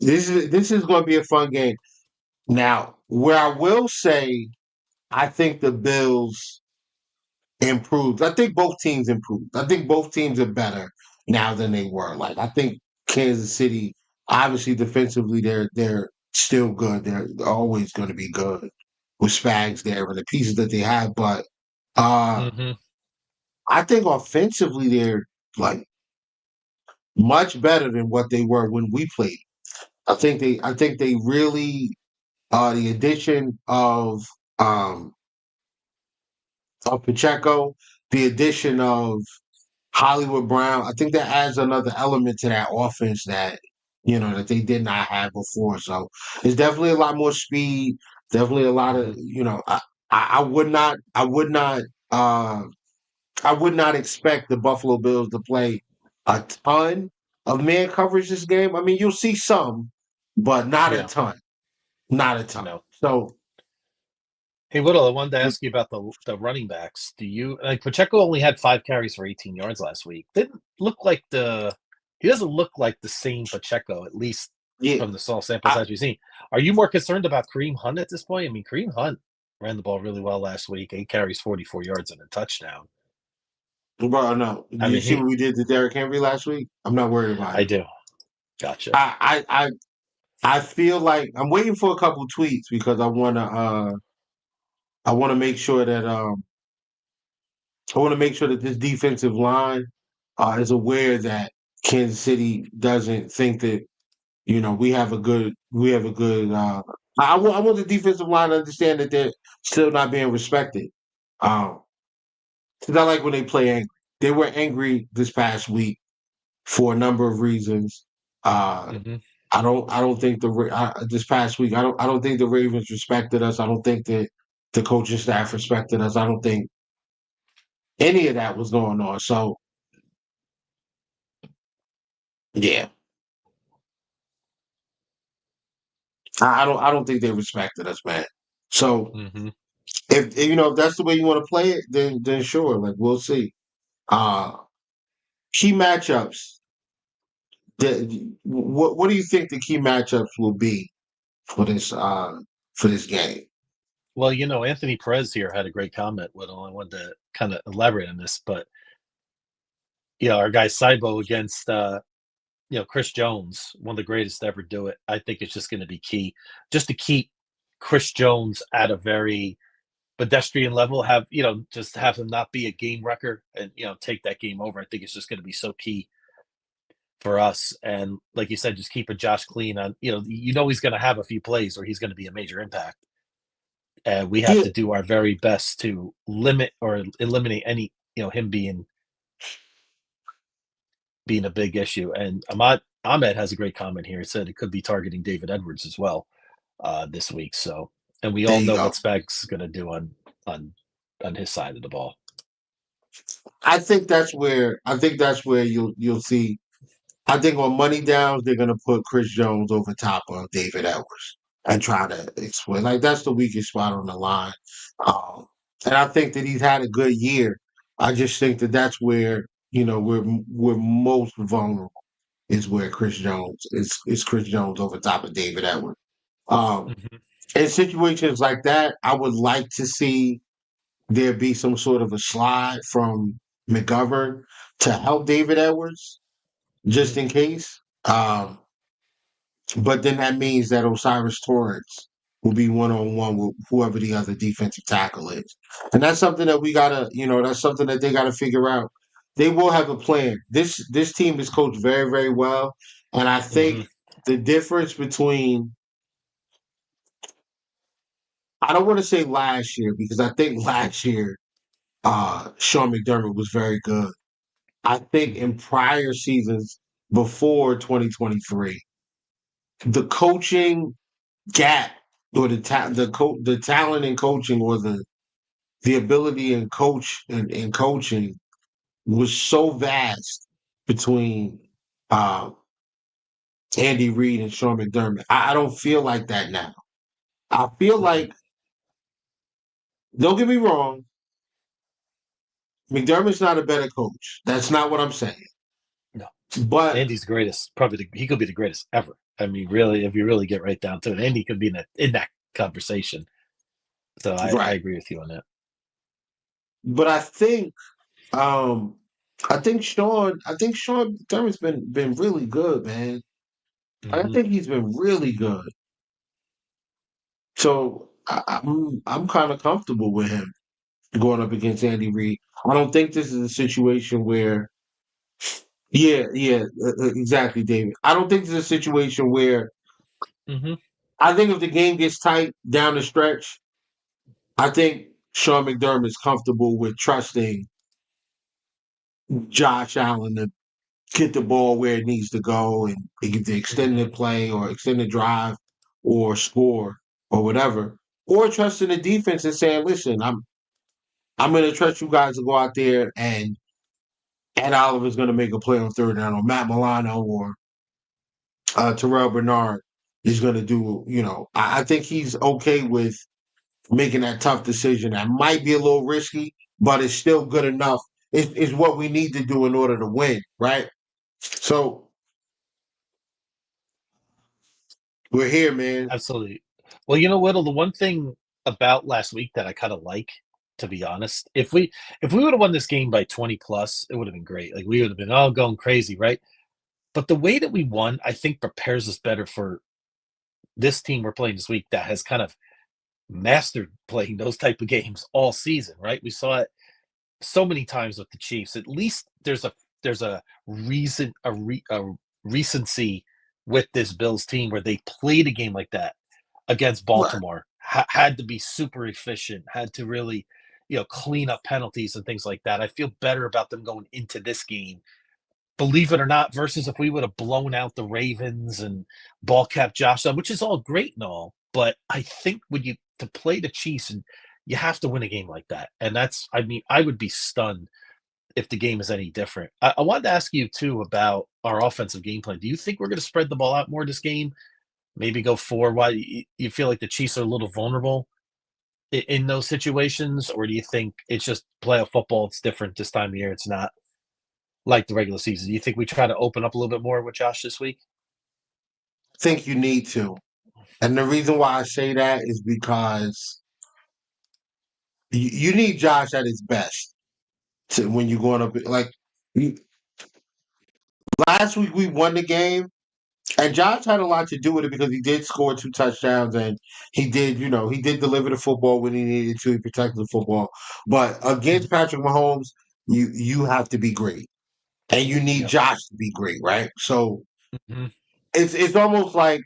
this is going to be a fun game. Now, where I will say, I think the Bills improved. I think both teams improved. I think both teams are better now than they were. Like I think Kansas City, obviously defensively, they're still good. They're always going to be good with Spags there and the pieces that they have. But uh Mm-hmm. I think offensively, they're like much better than what they were when we played. I think they really the addition of Pacheco, the addition of Hollywood Brown, I think that adds another element to that offense that they did not have before. So it's definitely a lot more speed, definitely a lot Mm-hmm. of. I uh I would not expect the Buffalo Bills to play a ton of man coverage this game. I mean, you'll see some, but not a Yeah. ton. Not a ton. No. So Hey, Whittle, I wanted to ask you about the running backs. Do you like Pacheco only had 5 carries for 18 yards last week? Didn't look like he doesn't look like the same Pacheco, at least yeah, from the small sample I, size we've seen. Are you more concerned about Kareem Hunt at this point? I mean, Kareem Hunt ran the ball really well last week, 8 carries, 44 yards, and a touchdown. bro, no. Do I you mean, see what we did to Derrick Henry last week? I'm not worried about I it. do. Gotcha. I feel like I'm waiting for a couple tweets because I want to make sure that this defensive line is aware that Kansas City doesn't think that we have a good. I want the defensive line to understand that they're still not being respected. Um, because I like when they play angry. They were angry this past week for a number of reasons. Uh, Hmm. I don't think this past week. I don't think the Ravens respected us. I don't think that the coaching staff respected us. I don't think any of that was going on. So yeah, I don't think they respected us, man. So Hmm. if that's the way you want to play it, then sure, like we'll see. Uh Key matchups. What do you think the key matchups will be for this game? Well, Anthony Perez here had a great comment. Whittle, I wanted to kind of elaborate on this, but our guy Saibo against Chris Jones, one of the greatest to ever do it. I think it's just going to be key, just to keep Chris Jones at a very pedestrian level. Just have him not be a game wrecker and take that game over. I think it's just going to be so key for us. And like you said, just keeping Josh clean on. He's going to have a few plays where he's going to be a major impact, and we have Yeah, to do our very best to limit or eliminate any him being a big issue. And Ahmed has a great comment here. He said it could be targeting David Edwards as well this week. So, and we there all you know go. what Spags is going to do on on his side of the ball. I think that's where you'll see. I think on money downs they're gonna put Chris Jones over top of David Edwards and try to explain like that's the weakest spot on the line. Um, and I think that he's had a good year. I just think that that's where we're most vulnerable is where Chris Jones is Chris Jones over top of David Edwards. Um, Mm-hmm. in situations like that, I would like to see there be some sort of a slide from McGovern to help David Edwards, Mm-hmm. just in case. But then that means that Osiris Torrance will be one on one with whoever the other defensive tackle is. And that's something that that's something that they gotta figure out. They will have a plan. This team is coached very, very well. And I Mm-hmm. think the difference between I don't want to say last year because I think last year Sean McDermott was very good. I think in prior seasons before 2023, the coaching gap or the talent in coaching or the ability in coaching was so vast between uh, Andy Reid and Sean McDermott. I don't feel like that now. I feel Mhm. like, don't get me wrong, McDermott's not a better coach. That's not what I'm saying. No, But Andy's the greatest. Probably he could be the greatest ever. I mean, really, if you really get right down to it, Andy could be in that conversation. So I right. agree with you on that. But um I think Sean McDermott's been really good, man. I Hmm. think he's been really good. So I'm kind of comfortable with him going up against Andy Reid. I don't think this is a situation where, exactly, David. I don't think this is a situation where Hmm. I think if the game gets tight down the stretch, I think Sean McDermott's comfortable with trusting Josh Allen to get the ball where it needs to go and either extend the Hmm. play or extend the drive or score or whatever. Or trusting the defense and saying, listen, I'm gonna trust you guys to go out there and Ed Oliver's gonna make a play on third down or Matt Milano or Terrell Bernard is gonna do, I think he's okay with making that tough decision that might be a little risky, but it's still good enough. It's what we need to do in order to win, right? So we're here, man. Absolutely. Well, you know what? The one thing about last week that I kind of like, to be honest, if we would have won this game by 20 plus, it would have been great. Like we would have been all going crazy, right? But the way that we won, I think, prepares us better for this team we're playing this week that has kind of mastered playing those type of games all season, right? We saw it so many times with the Chiefs. At least there's a reason a recency with this Bills team where they played a game like that against Right. Baltimore. Had to be super efficient, had to really, clean up penalties and things like that. I feel better about them going into this game, believe it or not, versus if we would have blown out the Ravens and ball kept Josh up, which is all great and all. But I think when you to play the Chiefs and you have to win a game like that. And I mean, I would be stunned if the game is any different. I wanted to ask you too about our offensive game plan. Do you think we're going to spread the ball out more this game? Maybe go four? Why you feel like the Chiefs are a little vulnerable in those situations, or do you think it's just playoff football? It's different this time of year. It's not like the regular season. Do you think we try to open up a little bit more with Josh this week? I think you need to. And the reason why I say that is because you need Josh at his best to when you're going up. Like you, last week, we won the game, and Josh had a lot to do with it because he did score 2 touchdowns and he did deliver the football when he needed to. He protected the football. But Mhm. against Patrick Mahomes, you have to be great, and you need Yeah. Josh to be great, right? So Mhm. it's almost like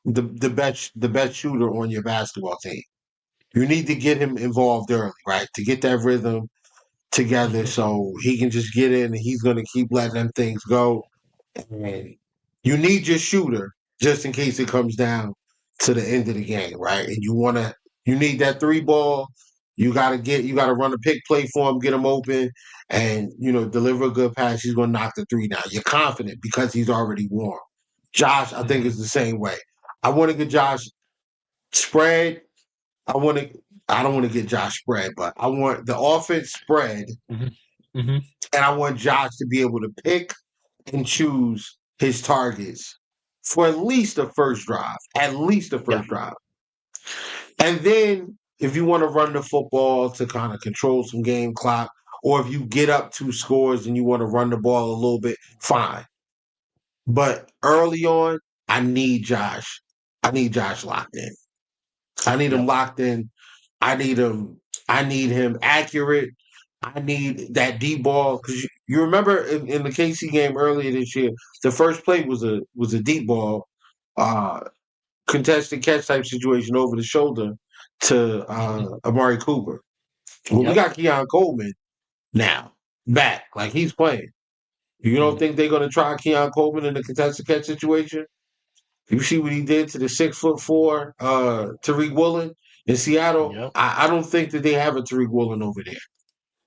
the best shooter on your basketball team. You need to get him involved early, right? To get that rhythm together Mhm. so he can just get in and he's going to keep letting them things go. And you need your shooter just in case it comes down to the end of the game, right? And you need that three ball. You gotta run a pick play for him, get him open, and deliver a good pass. He's gonna knock the three down. You're confident because he's already warm. Josh, I think, Mhm. is the same way. I want to get Josh spread. I want to. I don't want to get Josh spread, but I want the offense spread, Mhm. Mhm. and I want Josh to be able to pick and choose his targets for at least the first drive, at least the Yeah. first drive. And then if you want to run the football to kind of control some game clock, or if you get up 2 scores and you want to run the ball a little bit, fine. But early on, I need Josh. I need Josh locked in. I need him Yep. locked in. I need him. I need him accurate. I need that deep ball because you remember in the KC game earlier this year, the first play was a deep ball. Uh, contested catch type situation over the shoulder to Amari Cooper. Well, we Yep. got Keon Coleman now back, like he's playing. You don't think they're going to try Keon Coleman in the contested catch situation? You see what he did to the 6'4" Tariq Woolen in Seattle. Yep. I don't think that they have a Tariq Woolen over there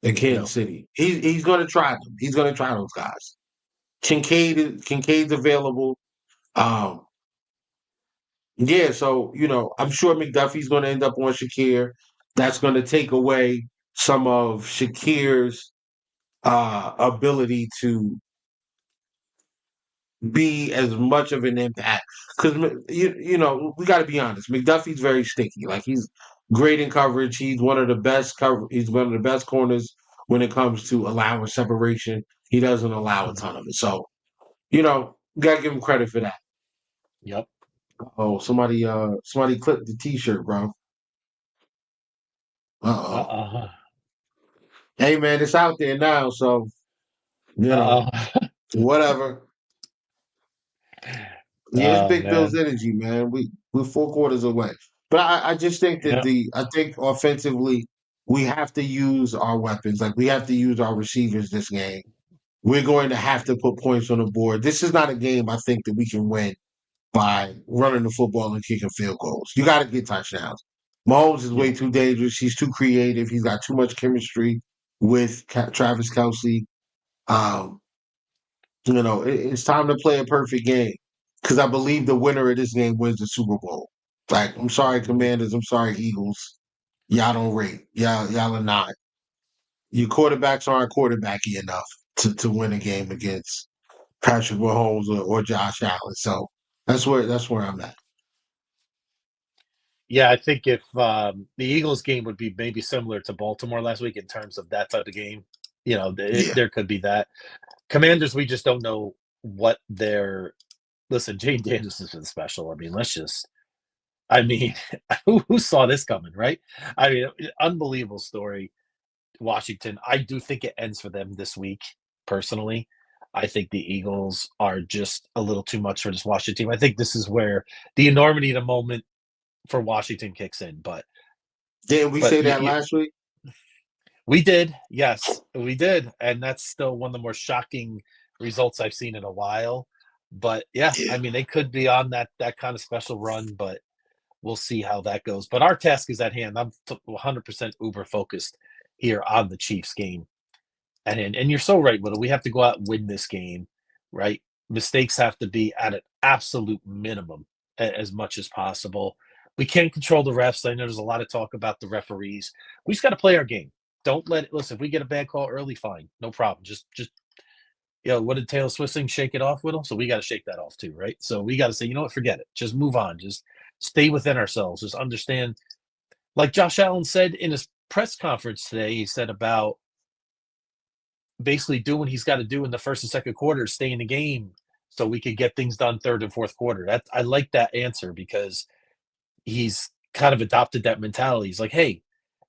in No. Kansas City. He's going to try them. He's going to try those guys. Kincaid's available. Um, yeah, so I'm sure McDuffie's going to end up on Shakir. That's going to take away some of Shakir's ability to be as much of an impact because we got to be honest. McDuffie's very sticky. Like he's great in coverage. He's one of the best He's one of the best corners when it comes to allowing separation. He doesn't allow a ton of it. So gotta give him credit for that. Yep. Oh, somebody clipped the T-shirt, bro. Uh-oh. Hey man, it's out there now. So whatever. Yeah, it's Oh, Big Bill's man. energy, man. We're 4 quarters away. But I just think that Yep. I think offensively we have to use our weapons. Like we have to use our receivers this game. We're going to have to put points on the board. This is not a game I think that we can win by running the football and kicking field goals. You got to get touchdowns. Mahomes is way Yep. too dangerous. He's too creative. He's got too much chemistry with Travis Kelce. Um, it's time to play a perfect game because I believe the winner of this game wins the Super Bowl. Like, I'm sorry, Commanders. I'm sorry, Eagles. Y'all don't rate. Y'all are not. Your quarterbacks aren't quarterbacky enough to win a game against Patrick Mahomes or Josh Allen. So that's where I'm at. Yeah, I think if the Eagles game would be maybe similar to Baltimore last week in terms of that type of game, Yeah. there could be that. Commanders, we just don't know what their listen. Jane Daniels has been special. I mean, who saw this coming, right? I mean, unbelievable story. Washington. I do think it ends for them this week. Personally, I think the Eagles are just a little too much for this Washington team. I think this is where the enormity of the moment for Washington kicks in. Didn't we But say that last week? we did, yes, we did, and that's still one of the more shocking results I've seen in a while. But yeah, Yeah. I mean, they could be on that kind of special run, but we'll see how that goes. But our task is at hand. I'm 100% uber focused here on the Chiefs game, and you're so right, Whittle. We have to go out and win this game, right? Mistakes have to be at an absolute minimum as much as possible. We can't control the refs. I know there's a lot of talk about the referees. We just got to play our game. Don't let it. Listen, if we get a bad call early, fine, no problem. Just what did Taylor Swift sing? Shake it off, Whittle. So we got to shake that off too, right? So we got to say, you know what, forget it. Just move on. Just stay within ourselves. Just understand. Like Josh Allen said in his press conference today, he said about basically doing what he's got to do in the first and second quarter, stay in the game, so we could get things done third and fourth quarter. That I like that answer because he's kind of adopted that mentality. He's like, hey,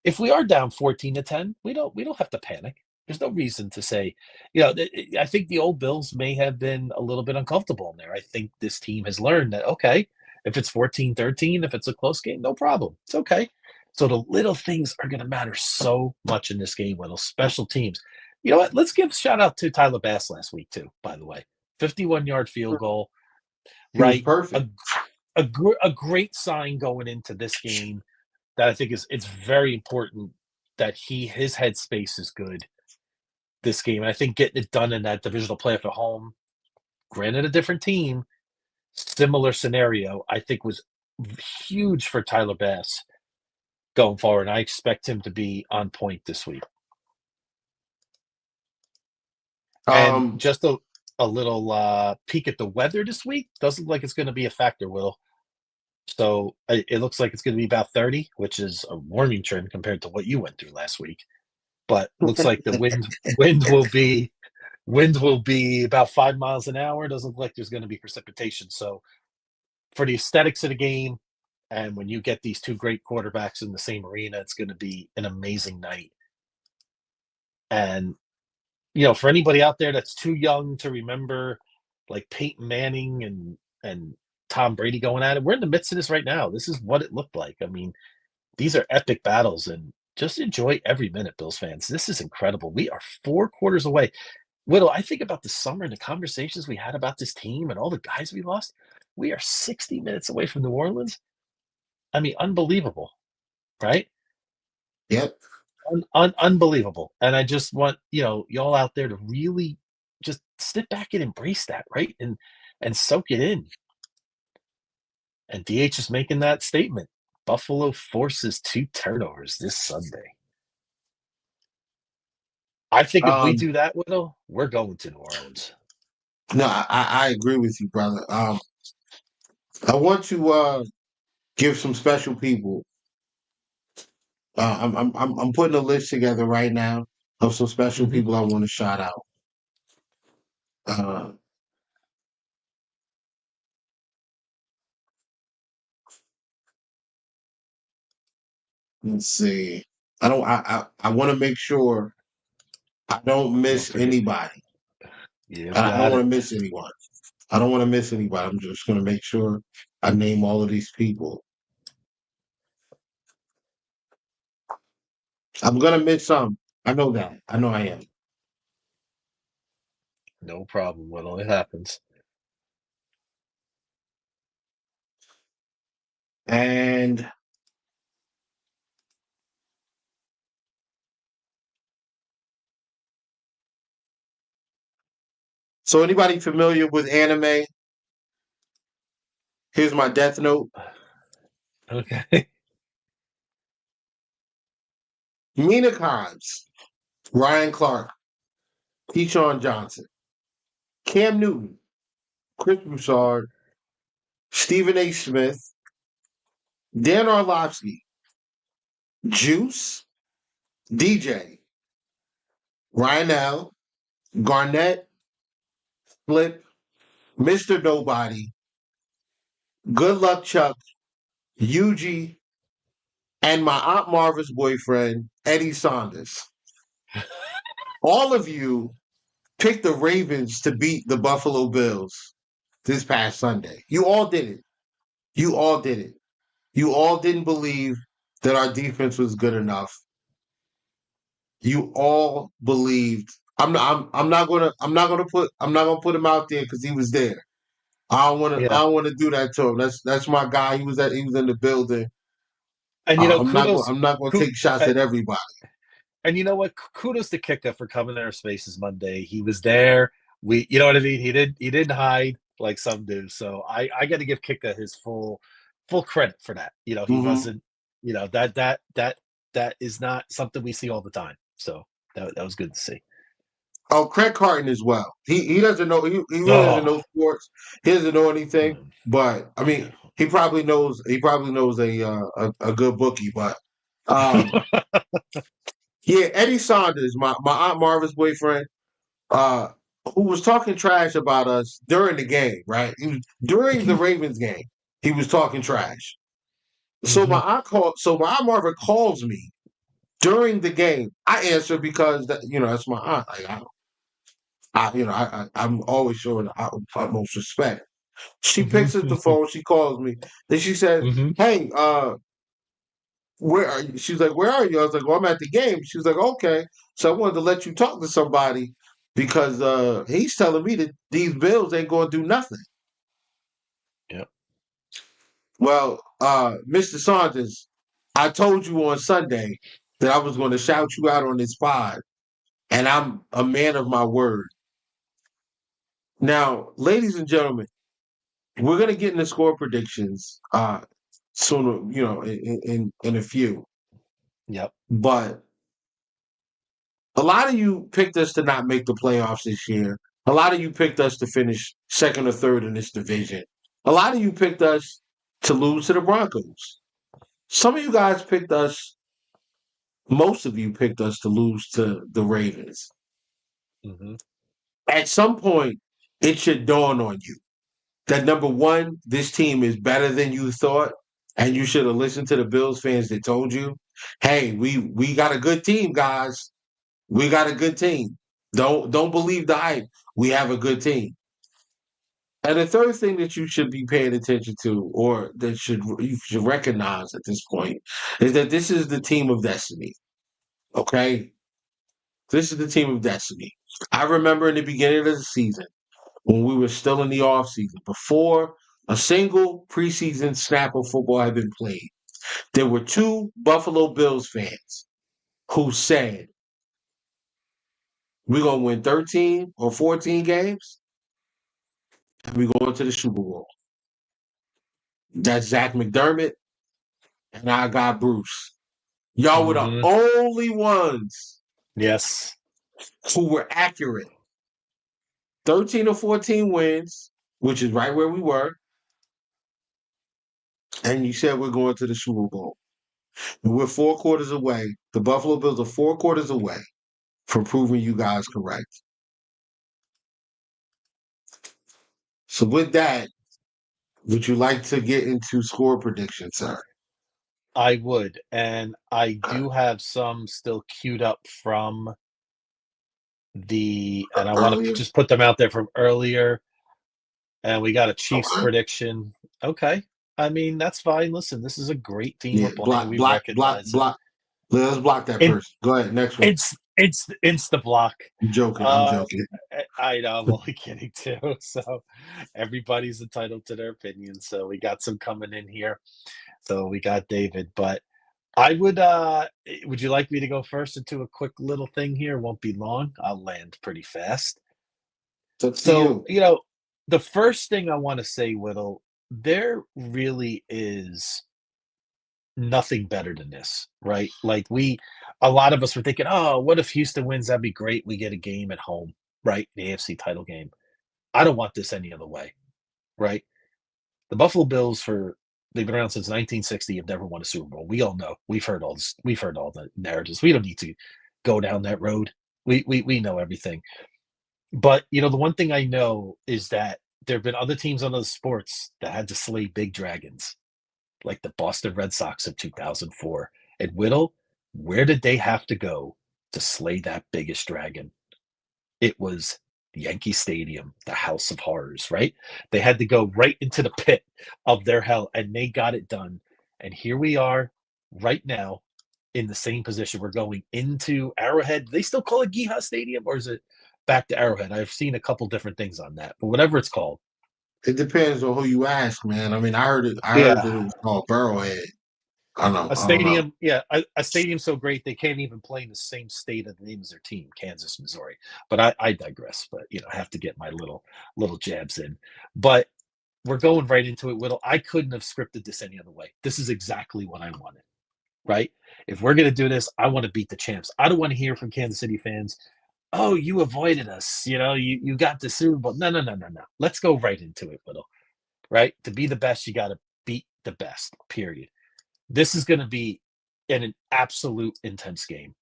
if we are down 14-10, we don't have to panic. There's no reason to say, I think the old Bills may have been a little bit uncomfortable in there. I think this team has learned that, okay, if it's 14-13, if it's a close game, no problem. It's okay. So the little things are going to matter so much in this game, little special teams. You know what? Let's give a shout out to Tyler Bass last week too, by the way. 51-yard field goal, He was right? perfect. A great sign going into this game that I think it's very important that his headspace is good this game. And I think getting it done in that divisional playoff at home, granted a different team, similar scenario, I think was huge for Tyler Bass going forward. And I expect him to be on point this week. And just a little peek at the weather this week. Doesn't look like it's going to be a factor, Will. So it looks like it's going to be about 30, which is a warming trend compared to what you went through last week. But looks like the wind will be about 5 miles an hour. Doesn't look like there's going to be precipitation. So for the aesthetics of the game, and when you get these two great quarterbacks in the same arena, it's going to be an amazing night. And for anybody out there that's too young to remember, like Peyton Manning and Tom Brady going at it. We're in the midst of this right now. This is what it looked like. I mean, these are epic battles, and just enjoy every minute, Bills fans. This is incredible. We are 4 quarters away. Whittle, I think about the summer and the conversations we had about this team and all the guys we lost. We are 60 minutes away from New Orleans. I mean, unbelievable, right? Yep. Unbelievable. And I just want, y'all out there to really just sit back and embrace that, right? And soak it in. And DH is making that statement. Buffalo forces 2 turnovers this Sunday. I think if we do that, Whittle, we're going to New Orleans. No, I agree with you, brother. I want to give some special people. I'm putting a list together right now of some special people I want to shout out. Let's see. I want to make sure I don't miss anybody. You I don't got want it. to miss anyone. I don't want to miss anybody. I'm just going to make sure I name all of these people. I'm going to miss some. I know that. I know I am. No problem, Whittle. It happens. And so anybody familiar with anime? Here's my Death Note. Okay. Mina Kimes, Ryan Clark, Keyshawn Johnson, Cam Newton, Chris Broussard, Stephen A. Smith, Dan Orlovsky, Juice, DJ, Ryan Garnett, Flip, Mr. Nobody, Good Luck Chuck, Yuji, and my Aunt Marva's boyfriend, Eddie Saunders. All of you picked the Ravens to beat the Buffalo Bills this past Sunday. You all did it. You all did it. You all didn't believe that our defense was good enough. You all believed. I'm not gonna put him out there because he was there. I Yeah. don't wanna do that to him. That's my guy. He was in the building. And kudos. I'm not gonna take shots at everybody. And you know what? Kudos to Kika for coming to our spaces Monday. He was there. You know what I mean? He didn't hide like some do. So I got to give Kika his full credit for that. He wasn't. That is not something we see all the time. So that was good to see. Oh, Craig Carton as well. He doesn't know. He really doesn't know sports. He doesn't know anything. But I mean, he probably knows. He probably knows a good bookie. But yeah, Eddie Saunders, my Aunt Marva's boyfriend, who was talking trash about us during the game. Right, during the Ravens game, he was talking trash. So my Aunt Marva calls me during the game. I answer because that's my aunt. Like, I'm always showing the utmost respect. She picks up the phone, she calls me, then she says, "Hey, where are you?" She's like, "Where are you?" I was like, "Well, I'm at the game." She was like, "Okay." So I wanted to let you talk to somebody because he's telling me that these Bills ain't going to do nothing. Yep. Well, Mr. Saunders, I told you on Sunday that I was going to shout you out on this pod, and I'm a man of my word. Now, ladies and gentlemen, we're gonna get into score predictions sooner, in a few. Yep. But a lot of you picked us to not make the playoffs this year. A lot of you picked us to finish second or third in this division. A lot of you picked us to lose to the Broncos. Some of you guys picked us, most of you picked us to lose to the Ravens. At some point, it should dawn on you that number one, this team is better than you thought, and you should have listened to the Bills fans that told you, "Hey, we got a good team, guys. We got a good team. Don't believe the hype. We have a good team." And the third thing that you should be paying attention to, or you should recognize at this point, is that this is the team of destiny. Okay, this is the team of destiny. I remember in the beginning of the season when we were still in the off season, before a single preseason snap of football had been played, there were two Buffalo Bills fans who said, "We're gonna win 13 or 14 games, and we're going to the Super Bowl." That's Zach McDermott and our guy Bruce. Y'all were the Mhm. only ones Yes. who were accurate. 13 or 14 wins, which is right where we were. And you said we're going to the Super Bowl. And we're 4 quarters away. The Buffalo Bills are 4 quarters away from proving you guys correct. So with that, would you like to get into score predictions, sir? I would. And I do have some still queued up from and I want to Earlier? just put them out there from earlier. And we got a Chiefs Okay. prediction. Okay. I mean, that's fine. Listen, this is a great team Yeah, we're playing. We recognize it. block. Let's block that And person. Go ahead, next one. it's Insta block. I'm joking. I'm joking. I know, I'm only kidding too. So everybody's entitled to their opinion. So we got some coming in here. So we got David, but I would you like me to go first into a quick little thing here? Won't be long. I'll land pretty fast. It's up to So, you. the first thing I want to say, Whittle, there really is nothing better than this, right? Like a lot of us were thinking, oh, what if Houston wins? That'd be great. We get a game at home, right? The AFC title game. I don't want this any other way, right? The Buffalo Bills they've been around since 1960, have never won a Super Bowl. We all know. We've heard all this. We've heard all the narratives. We don't need to go down that road. We know everything. But the one thing I know is that there have been other teams on other sports that had to slay big dragons, like the Boston Red Sox in 2004. And Whittle, where did they have to go to slay that biggest dragon? It was Yankee Stadium, the House of Horrors, right? They had to go right into the pit of their hell, and they got it done. And here we are right now in the same position. We're going into Arrowhead. Do they still call it Geha Stadium, or is it back to Arrowhead? I've seen a couple different things on that, but whatever it's called. It depends on who you ask, man. I mean, I heard it. I heard that Yeah. it was called Burrowhead. I don't know. A I don't know. stadium, yeah, a stadium so great they can't even play in the same state of the name as their team, Kansas, Missouri. But I digress. But I have to get my little jabs in. But we're going right into it, Whittle. I couldn't have scripted this any other way. This is exactly what I wanted, right? If we're gonna do this, I want to beat the champs. I don't want to hear from Kansas City fans, "Oh, you avoided us. You got the Super Bowl." No, no, no, no, no. Let's go right into it, Whittle. Right? To be the best, you got to beat the best. Period. This is going to be an absolute intense game.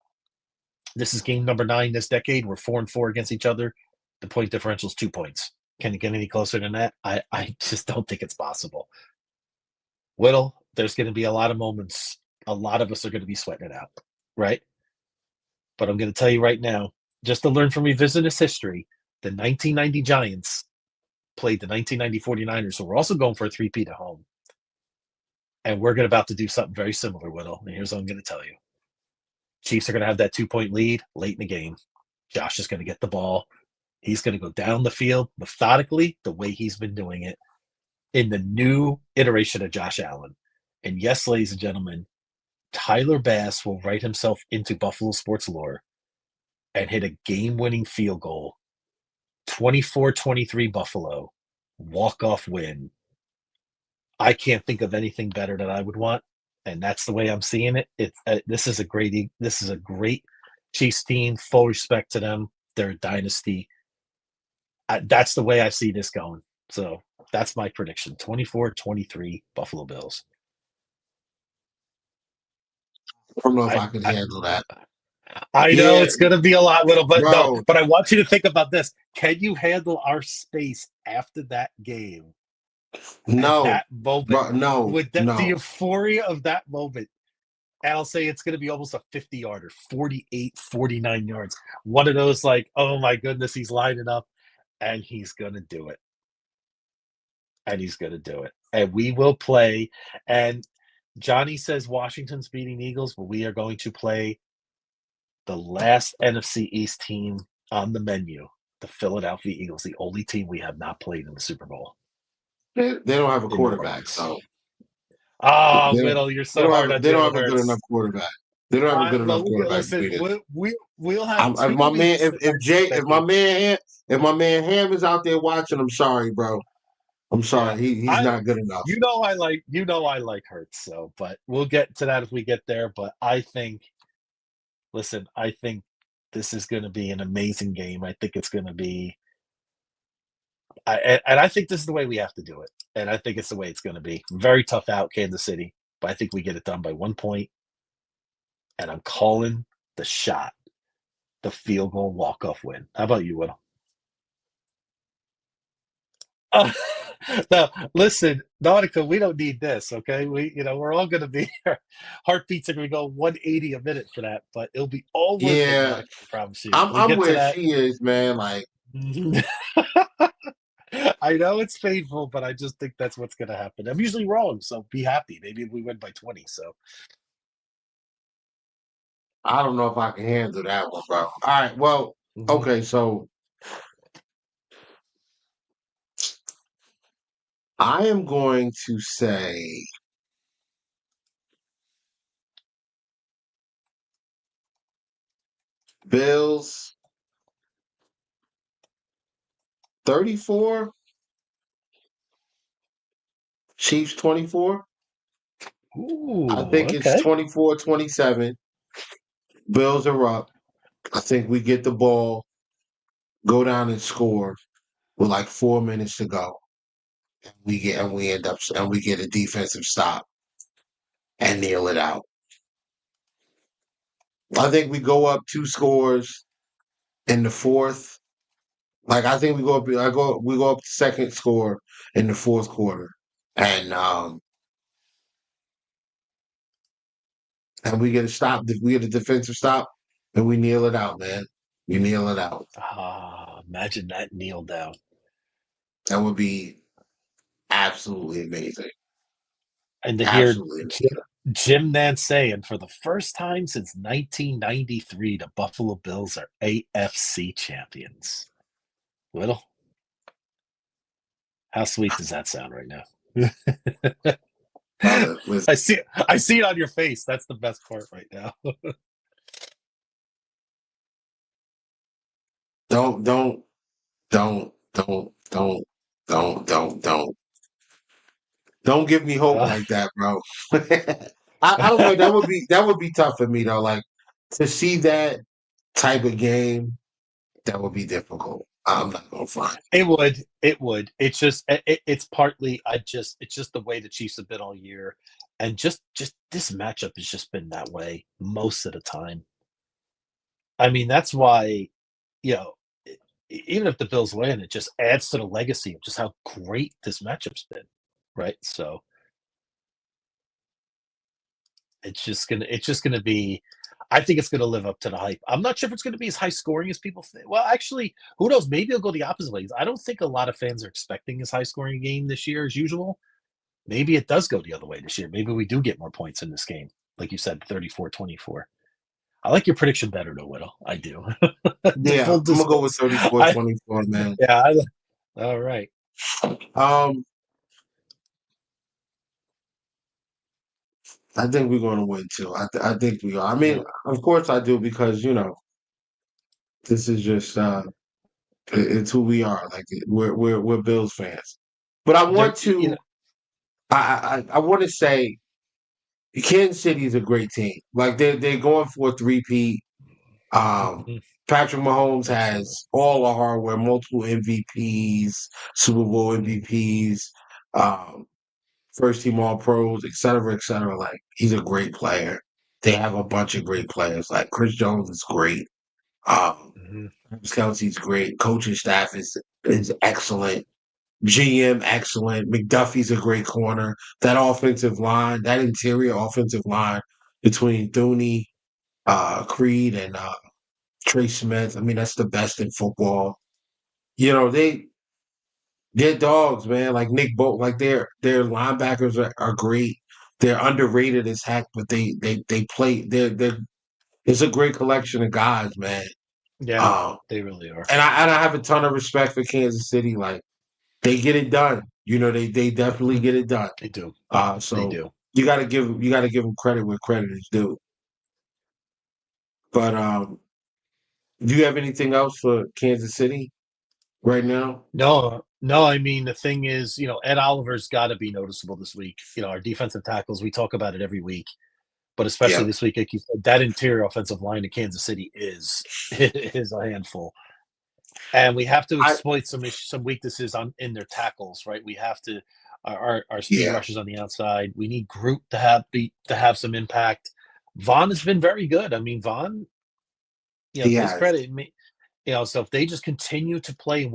This is game number 9 this decade. We're 4-4 against each other. The point differential is 2 points. Can it get any closer than that? I just don't think it's possible. Whittle, there's going to be a lot of moments. A lot of us are going to be sweating it out, right? But I'm going to tell you right now, just to learn from revisionist history, the 1990 Giants played the 1990 49ers, who were also going for a three-peat at home. And we're about to do something very similar, Whittle. And here's what I'm going to tell you. Chiefs are going to have that 2-point lead late in the game. Josh is going to get the ball. He's going to go down the field methodically, the way he's been doing it, in the new iteration of Josh Allen. And yes, ladies and gentlemen, Tyler Bass will write himself into Buffalo sports lore and hit a game-winning field goal. 24-23 Buffalo. Walk-off win. I can't think of anything better that I would want, and that's the way I'm seeing it. This is a great Chiefs team. Full respect to them. They're a dynasty. That's the way I see this going. So that's my prediction: 24-23 Buffalo Bills. I don't know if I could handle that. I know it's going to be a lot, Little, but Bro. no. But I want you to think about this: can you handle our space after that game? No, that moment, bro, no, with no. the euphoria of that moment. And I'll say it's going to be almost a 50-yarder, 48, 49 yards. One of those, like, oh my goodness, he's lining up and he's going to do it. and he's going to do it. And we will play. And Johnny says Washington's beating Eagles, but we are going to play the last NFC East team on the menu, the Philadelphia Eagles, the only team we have not played in the Super Bowl They don't have a in New quarterback, Orleans. so Oh, they don't. Whittle, you're so hard on They don't Jalen have a good enough Hurts. quarterback. They don't have a good enough Well, quarterback to listen, beat it. we'll have If 2 my man, weeks to dissect if it. my man Ham is out there watching, I'm sorry, bro. I'm Yeah, sorry. He's I not good enough. I like Hurts, so but we'll get to that if we get there. But I think, listen, I think this is going to be an amazing game. I think it's going to be, and I think this is the way we have to do it, and I think it's the way it's going to be. Very tough out, Kansas City, but I think we get it done by 1 point, and I'm calling the shot, the field goal walk off win. How about you, Will? Uh, no, listen, Nautica, we don't need this, okay? We're all going to be heartbeats are going to go 180 a minute for that, but it'll be all worth it, Yeah, Nautica. I promise you. We I'm get to where that. she is, man. Like I know it's painful, but I just think that's what's going to happen. I'm usually wrong, so be happy. Maybe we win by 20. So I don't know if I can handle that one, bro. All right, well, mhm. okay, so I am going to say Bills 34, Chiefs 24. I Ooh, think it's okay. 24-27. Bills are up. I think we get the ball, go down and score with like 4 minutes to go. And we get a defensive stop and kneel it out. I think we go up 2 scores in the fourth. Like I think we go up second score in the fourth quarter. And and we get a stop, we get a defensive stop and we kneel it out, man. We kneel it out. Imagine that kneel down. That would be absolutely amazing. And to hear Absolutely Jim, amazing. Jim Nance saying, for the first time since 1993, the Buffalo Bills are AFC champions. Little, how sweet does that sound right now? Brother, listen, I see it on your face. That's the best part right now. don't don't don't don't don't don't don't give me hope Uh, like that, bro. I don't know. That would be tough for me though. Like to see that type of game, that would be difficult. I'm not gonna front. it would. It would. It's partly. It's just the way the Chiefs have been all year, and just this matchup has just been that way most of the time. I mean, that's why, you know, even if the Bills win, it just adds to the legacy of just how great this matchup's been, right? So it's just gonna be. I think it's gonna live up to the hype. I'm not sure if it's gonna be as high scoring as people think. Well, actually, who knows? Maybe it'll go the opposite way. I don't think a lot of fans are expecting as high scoring game this year as usual. Maybe it does go the other way this year. Maybe we do get more points in this game. Like you said, 34-24. I like your prediction better though, Whittle. I do. The Yeah, full I'm gonna go with disclosure. I 34-24, man. yeah, all right. Um, I think we're gonna win too. I think we are. I mean, Yeah. of course I do because this is just it's who we are. Like we're Bills fans. But I There, want to I want to say Kansas City is a great team. Like they're going for a three-peat. mhm, Patrick Mahomes absolutely. has all the hardware, multiple MVPs, Super Bowl Mhm, MVPs, um, first team All Pros, et cetera, et cetera. Like he's a great player. They have a bunch of great players. Like Chris Jones is great. Um, mhm, Travis Kelce's great. Coaching staff is excellent. GM excellent. McDuffie's a great corner. That offensive line, that interior offensive line between Thuney, Creed, and Trey Smith. I mean, that's the best in football. You know, They're dogs, man. Like Nick Bolt, like their linebackers are great. They're underrated as heck, but they play. They're it's a great collection of guys, man. Yeah, Um, they really are. and I have a ton of respect for Kansas City. Like they get it done. They definitely get it done. They do. They So do. you gotta give them credit where credit is due. But do you have anything else for Kansas City right now? No, no. I mean, the thing is, Ed Oliver's got to be noticeable this week. Our defensive tackles, we talk about it every week, but especially Yeah, this week, like you said, that interior offensive line to Kansas City is a handful, and we have to I exploit some weaknesses in their tackles, right? We have to our speed yeah rushers on the outside. We need Group to have some impact. Vaughn has been very good. I mean, Vaughn, he to his has. credit, so if they just continue to play,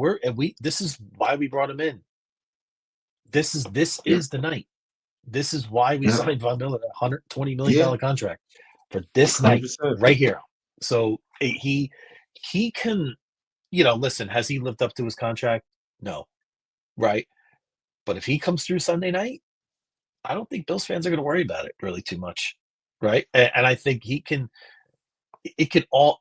this is why we brought him in. This Yeah, is the night. This is why we yeah, signed Von Miller a $120 yeah, million contract for this night 100%. right here. So he can, listen, has he lived up to his contract? No, right? But if he comes through Sunday night, I don't think Bills fans are going to worry about it really too much, right? And I think he can. It can all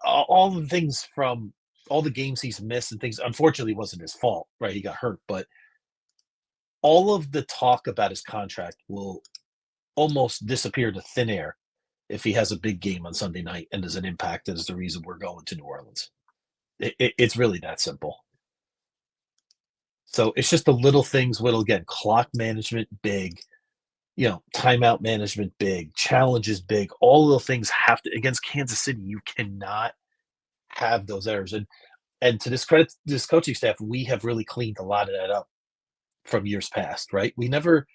the things from all the games he's missed and things. Unfortunately, wasn't his fault, right? He got hurt, but all of the talk about his contract will almost disappear to thin air if he has a big game on Sunday night and does an impact as the reason we're going to New Orleans. It's really that simple. So it's just the little things. Will again, clock management big, timeout management big, challenges big. All of those things have to against Kansas City. You cannot have those errors. And to discredit this coaching staff, we have really cleaned a lot of that up from years past, right? We never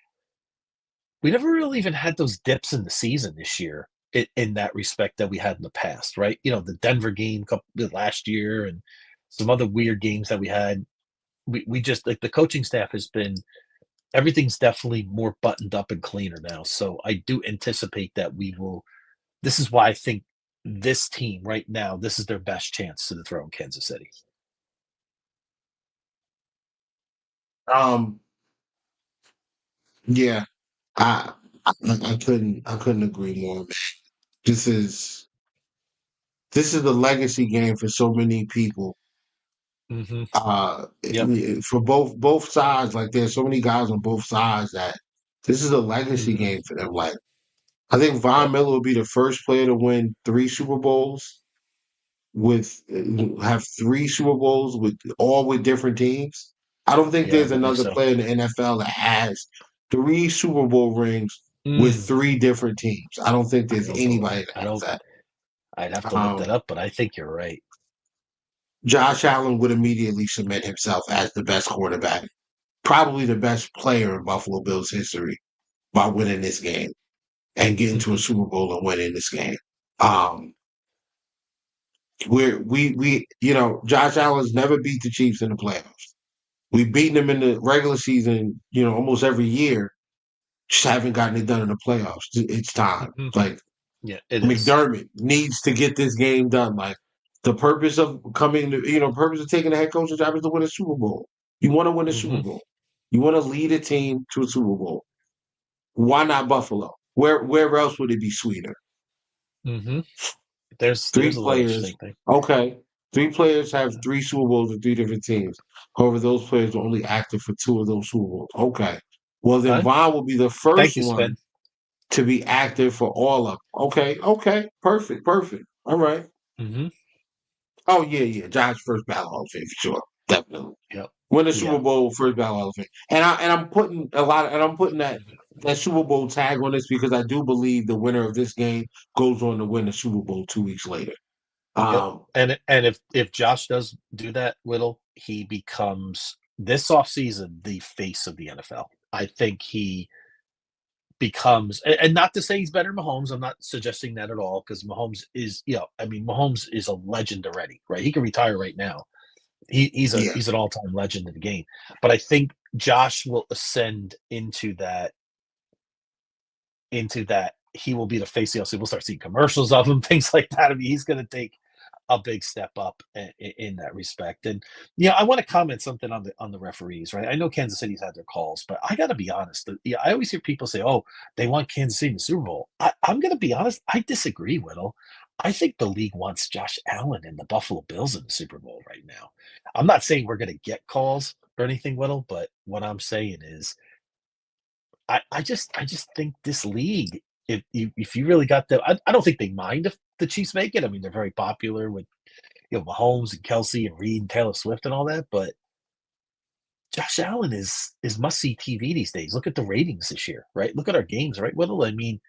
really even had those dips in the season this year in that respect that we had in the past, right? The Denver game last year and some other weird games that we had. We just like the coaching staff has been everything's definitely more buttoned up and cleaner now. So I do anticipate that we will. This is why I think this team right now, this is their best chance to the throw in Kansas City. Um, yeah, I I couldn't agree more, man. This is this is the legacy game for so many people. Mm-hmm. Uh, Yep. for both sides, like there's so many guys on both sides that this is a legacy Mm-hmm. game for them. Like I think Von Yep. Miller will be the first player to win 3 Super Bowls with have 3 Super Bowls with different teams. I don't think Yeah, I there's believe another so. player in the NFL that has 3 Super Bowl rings with Mm, 3 different teams. I don't think I there's don't believe. anybody that I has don't. that. I'd have to look that Um, up, but I think you're right. Josh Allen would immediately cement himself as the best quarterback, probably the best player in Buffalo Bills history by winning this game and getting to a Mm-hmm. Super Bowl and winning this game. Um, Josh Allen's never beat the Chiefs in the playoffs. We've beaten them in the regular season, almost every year. Just haven't gotten it done in the playoffs. It's time. Mm-hmm. Like Yeah, it is. McDermott needs to get this game done. Like the purpose of purpose of taking the head coach's job is to win a Super Bowl. You want to win a Mm-hmm. Super Bowl. You want to lead a team to a Super Bowl. Why not Buffalo? Where else would it be sweeter? Mm-hmm. There's Three a little players. interesting thing. Okay. 3 players have 3 Super Bowls with 3 different teams. However, those players were only active for 2 of those Super Bowls. Okay. Well, then Fine. Vaughn will be the Thank first you, one Spin. to be active for all of them. Okay. Okay. Perfect. Perfect. All right. Mm-hmm. Oh, yeah, yeah. Josh, first ballot Hall of Fame for sure. Definitely. Yep. Win the Super Yeah. Bowl, first ballot Hall of Fame. I'm putting that Super Bowl tag on this because I do believe the winner of this game goes on to win the Super Bowl 2 weeks later. Yep. Um, And if Josh does do that, Whittle, he becomes this offseason the face of the NFL. I think he becomes, and not to say he's better than Mahomes. I'm not suggesting that at all because Mahomes is, I mean, Mahomes is a legend already, right? He can retire right now. yeah. He's an all time legend in the game. But I think Josh will ascend into that he will be the face of the. We'll start seeing commercials of him, things like that. I mean, he's going to take a big step up in that respect. And I want to comment something on the referees, right? I know Kansas City's had their calls, but I got to be honest. I always hear people say, "Oh, they want Kansas City in the Super Bowl." I'm going to be honest. I disagree, Whittle. I think the league wants Josh Allen and the Buffalo Bills in the Super Bowl right now. I'm not saying we're going to get calls or anything, Whittle, but what I'm saying is, I just think this league, if you really got I don't think they mind if the Chiefs make it. I mean, they're very popular with Mahomes and Kelsey and Reid and Taylor Swift and all that, but Josh Allen is must see TV these days. Look at the ratings this year, right? Look at our games, right, Whittle? I mean,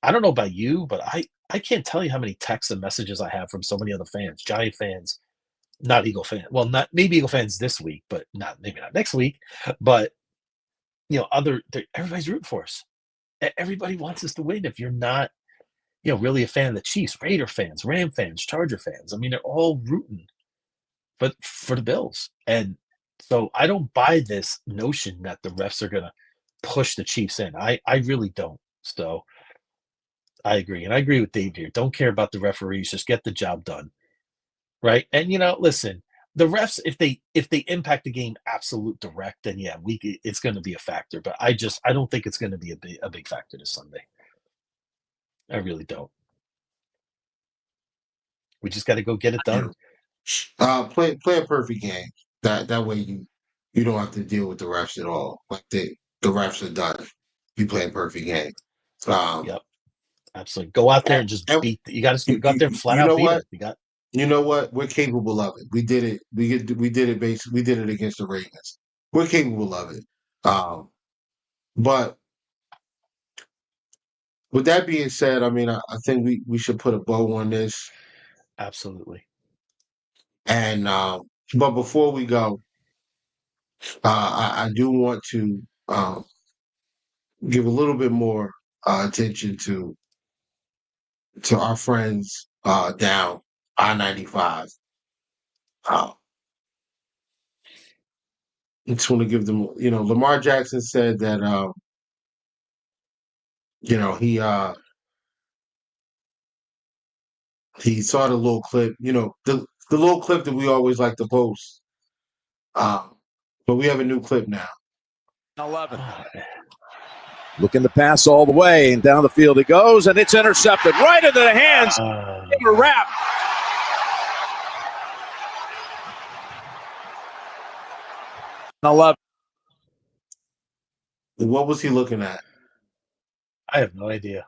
I don't know about you, but I can't tell you how many texts and messages I have from so many other fans, Giant fans, not Eagle fans. Well, not maybe Eagle fans this week, but maybe not next week. But everybody's rooting for us. Everybody wants us to win. If you're not, really a fan of the Chiefs, Raider fans, Ram fans, Charger fans, I mean, they're all rooting for the Bills. And so I don't buy this notion that the refs are going to push the Chiefs in. I really don't. So I agree. And I agree with Dave here. Don't care about the referees. Just get the job done. Right. And, listen, the refs, if they impact the game absolute direct, then yeah, it's going to be a factor. But I don't think it's going to be a big factor this Sunday. I really don't. We just got to go get it done. Play a perfect game. That way you don't have to deal with the refs at all. Like the refs are done. You play a perfect game. Yep, absolutely. Go out there and just beat. You got to go out there and flat out beat it. You know what? We're capable of it. We did it. We did it. Basically, we did it against the Ravens. We're capable of it. But with that being said, I mean, I think we should put a bow on this. Absolutely. And but before we go, I do want to give a little bit more attention to our friends down I-95. I just want to give them, Lamar Jackson said that, he saw the little clip, the little clip that we always like to post. But we have a new clip now. 11. Looking to pass all the way, and down the field it goes, and it's intercepted right into the hands of a wrap. What was he looking at? I have no idea.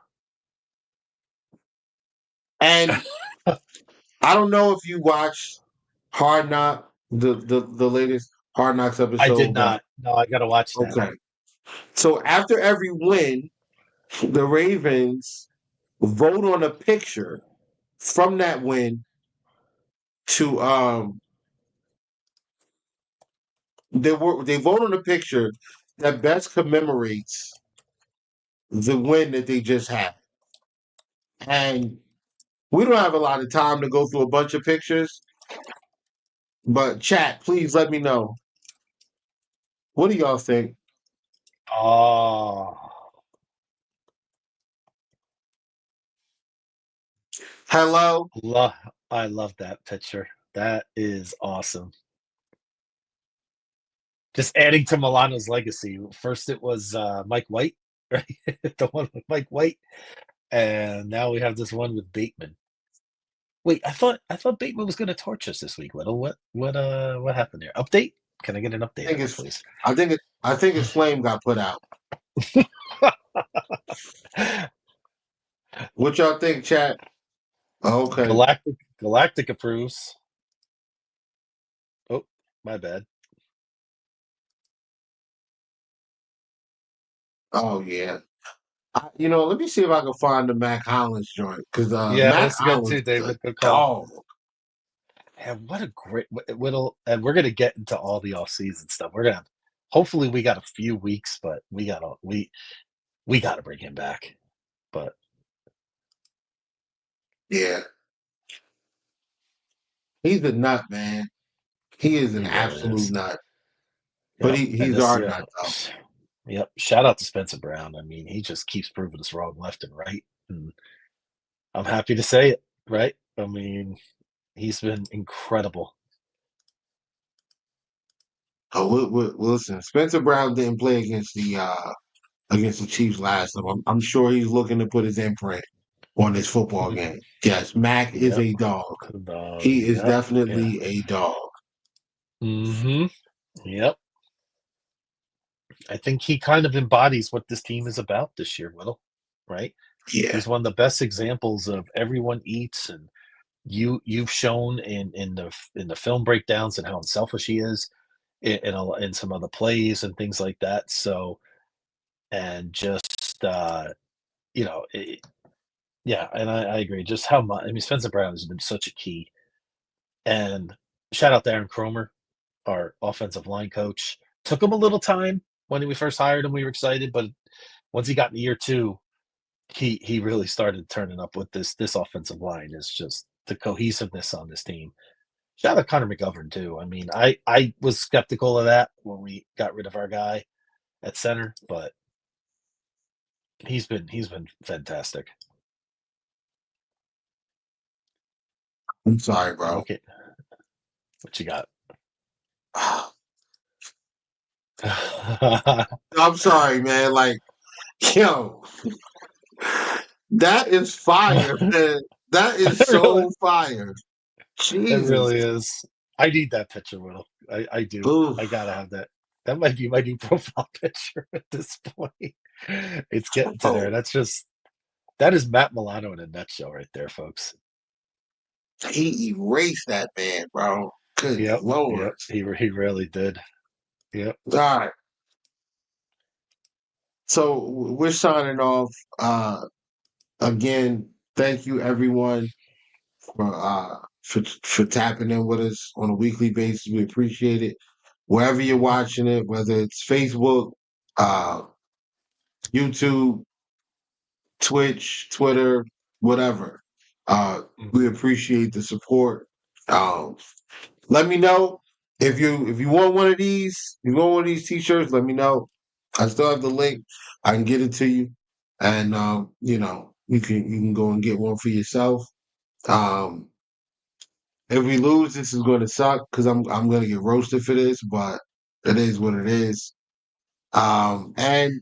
And I don't know if you watched Hard Knock, the latest Hard Knocks episode. I did not. No, I got to watch that. Okay. So after every win, the Ravens vote on a picture from that win to they vote on a picture that best commemorates the win that they just had. And we don't have a lot of time to go through a bunch of pictures, but chat, please let me know. What do y'all think? Oh. Hello? I love that picture. That is awesome. Just adding to Milano's legacy. First it was Mike White, right? The one with Mike White. And now we have this one with Bateman. Wait, I thought Bateman was going to torch us this week. What happened there? Update? Can I get an update, please? I think his flame got put out. What y'all think, chat? Okay. Galactic approves. Oh, my bad. Oh yeah. Let me see if I can find the Mac Hollins joint because Mac Hollins too, David. Good call. Dog. And what a great and we're gonna get into all the off-season stuff. We're gonna hopefully we got a few weeks, but we gotta bring him back. But yeah, he's a nut, man. He is an absolute nut. But he's our nut, though. Yep. Shout out to Spencer Brown. I mean, he just keeps proving us wrong left and right. And I'm happy to say it, right? I mean, He's been incredible. Oh, listen, Spencer Brown didn't play against the Chiefs last time. I'm sure he's looking to put his imprint on this football game. Yes, Mac is Yep. a dog. Dog. He is Yep. definitely a dog. Mm-hmm. Yep. I think he kind of embodies what this team is about this year, Whittle. Right? Yeah. He's one of the best examples of everyone eats, and you've shown in the film breakdowns and how unselfish he is in some other plays and things like that. So, and just yeah, and I agree. Just how much, I mean, Spencer Brown has been such a key. And shout out to Aaron Cromer, our offensive line coach. Took him a little time when we first hired him. We were excited, but once he got in year two, he really started turning up with this offensive line. Is just the cohesiveness on this team. Shout out Connor McGovern too. I mean, I was skeptical of that when we got rid of our guy at center, but he's been fantastic. I'm sorry, bro. Okay, what you got? I'm sorry, man. Like, yo, that is fire, man. That is really, so fire. it Jesus. really is. I need that picture, Will. I do. I Oof. gotta have that. That might be my new profile picture at this point. It's getting to there. Oh, That is Matt Milano in a nutshell right there, folks. he erased that man, bro. Good Yep, Lord. yep. He really did. Yep. All right. So we're signing off. Again, thank you everyone for tapping in with us on a weekly basis. We appreciate it. Wherever you're watching it, whether it's Facebook, uh, YouTube, Twitch, Twitter, whatever. We Mhm. appreciate the support. Um, let me know if you want one of these. If you want one of these T-shirts, let me know. I still have the link. I can get it to you, and you can go and get one for yourself. Um, if we lose, this is going to suck because I'm going to get roasted for this, but it is what it is. And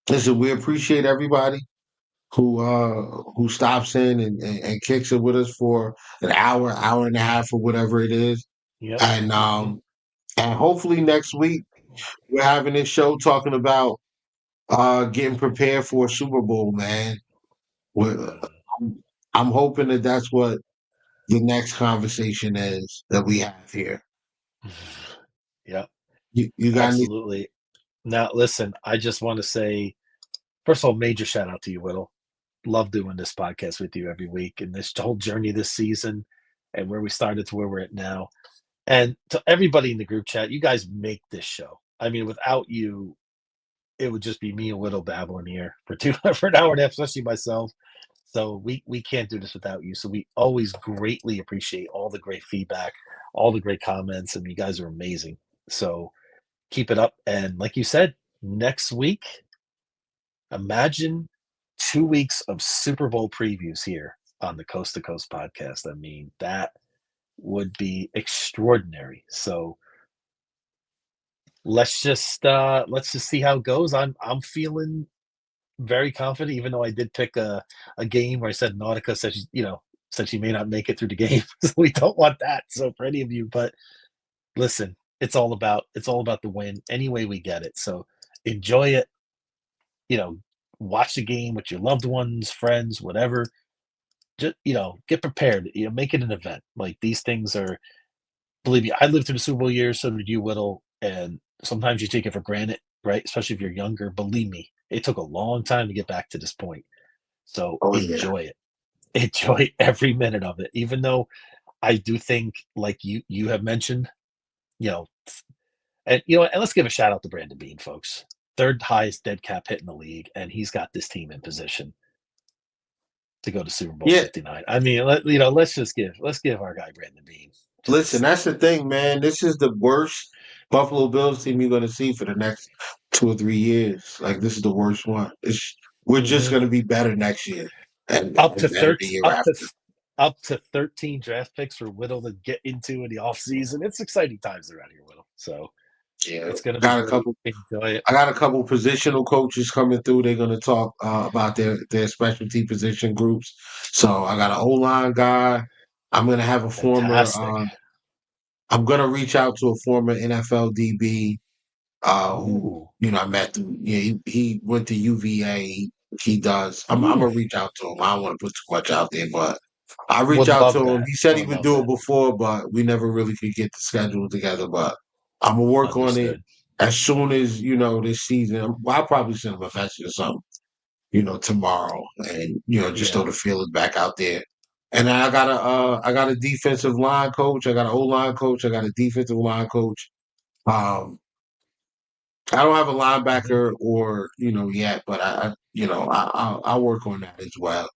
listen, we appreciate everybody who stops in and kicks it with us for an hour and a half, or whatever it is. Yep. And Mhm. and hopefully next week we're having this show talking about getting prepared for a Super Bowl, man. We're, I'm hoping that that's what the next conversation is that we have here. Yep. You got any? Absolutely. Now, listen, I just want to say, first of all, major shout out to you, Whittle. Love doing this podcast with you every week and this whole journey this season and where we started to where we're at now. And to everybody in the group chat, you guys make this show. I mean, without you, it would just be me and Whittle babbling here for for an hour and a half, especially myself. So we can't do this without you. So we always greatly appreciate all the great feedback, all the great comments, and you guys are amazing. So keep it up. And like you said, next week, imagine 2 weeks of Super Bowl previews here on the Coast to Coast podcast. I mean, that would be extraordinary. So let's just see how it goes. I'm feeling very confident, even though I did pick a game where I said Nautica said she may not make it through the game. So we don't want that. So for any of you, but listen, it's all about the win any way we get it. So enjoy it. Watch the game with your loved ones, friends, whatever. Just get prepared. Make it an event. Like these things are. Believe me, I lived through the Super Bowl years. So did you, Whittle. And sometimes you take it for granted, right? Especially if you're younger. Believe me, it took a long time to get back to this point. So Oh yeah. enjoy it. Enjoy every minute of it. Even though I do think, like you have mentioned, you know, and let's give a shout out to Brandon Bean, folks. Third highest dead cap hit in the league, and he's got this team in position to go to Super Bowl Yeah. 59. I mean, let's give our guy Brandon Bean. Listen, that's the thing, man. This is the worst Buffalo Bills team you're going to see for the next 2 or 3 years. Like, this is the worst one. We're just Mhm. going to be better next year and Up to better the 13, year after. up to 13 draft picks for Whittle to get into in the offseason. It's exciting times around here, Whittle. So Yeah, it's going to be got a great. couple. Enjoy it. I got a couple positional coaches coming through. They're going to talk about their specialty position groups. So I got an O line guy. I'm going to have a former. Fantastic. I'm going to reach out to a former NFL DB who Ooh. I met. He went to UVA. He does. I'm Ooh. gonna reach out to him. I don't want to put too much out there, but I reach Would out love to him. that. He said he Would would love do it that. before, but we never really could get the schedule together. But I'm gonna work on it Understood. as soon as this season. Well, I'll probably send him a message or something, tomorrow, and just Yeah. throw the feelers back out there. And then I got a defensive line coach. I got an O line coach. I got a defensive line coach. I don't have a Mhm. linebacker or yet, but I'll work on that as well,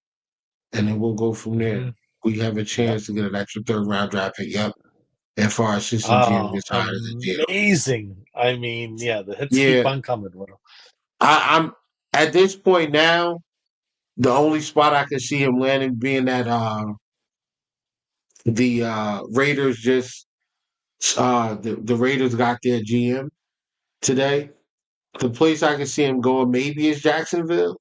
and then we'll go from there. Mhm. We have a Yep. chance to get an extra third round draft pick. Yep, if our assistant GM Oh, gets hired as a GM. amazing. I mean, yeah, the hits keep Yeah, on coming, Whittle. I'm at this point now. The only spot I can see him landing being that the Raiders the Raiders got their GM today. The place I can see him going maybe is Jacksonville.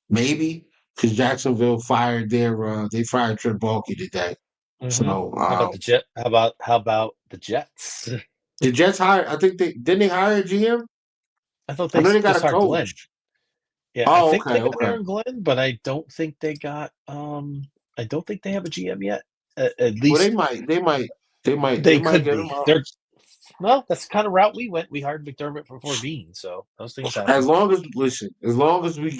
Maybe because Jacksonville fired they fired Trent Baalke today. Hmm. So How about the Jet? How about the Jets? the Jets hired. I think they hire a GM. I thought I they know they got just a hired Glenn. coach. Yeah, I Oh, think okay, they got okay. Aaron Glenn, but I don't think they have a GM yet. At Well, least they they might could get him be. up. They're well, that's the kind of route we went. We hired McDermott before Bean, so those things As happen. long as listen, as long as we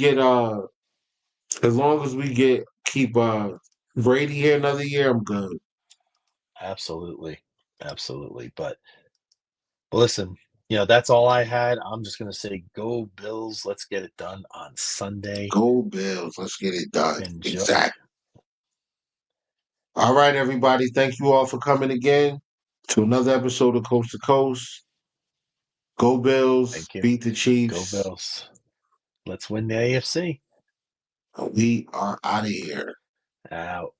get keep Brady here another year, I'm good. Absolutely. Absolutely. But listen, that's all I had. I'm just gonna say go Bills. Let's get it done on Sunday. Go Bills. Let's get it done. Enjoy. Exactly. All right, everybody. Thank you all for coming again to another episode of Coast to Coast. Go Bills. Thank you. Beat the Go Chiefs. Bills. Let's win the AFC. We are out of here. Out.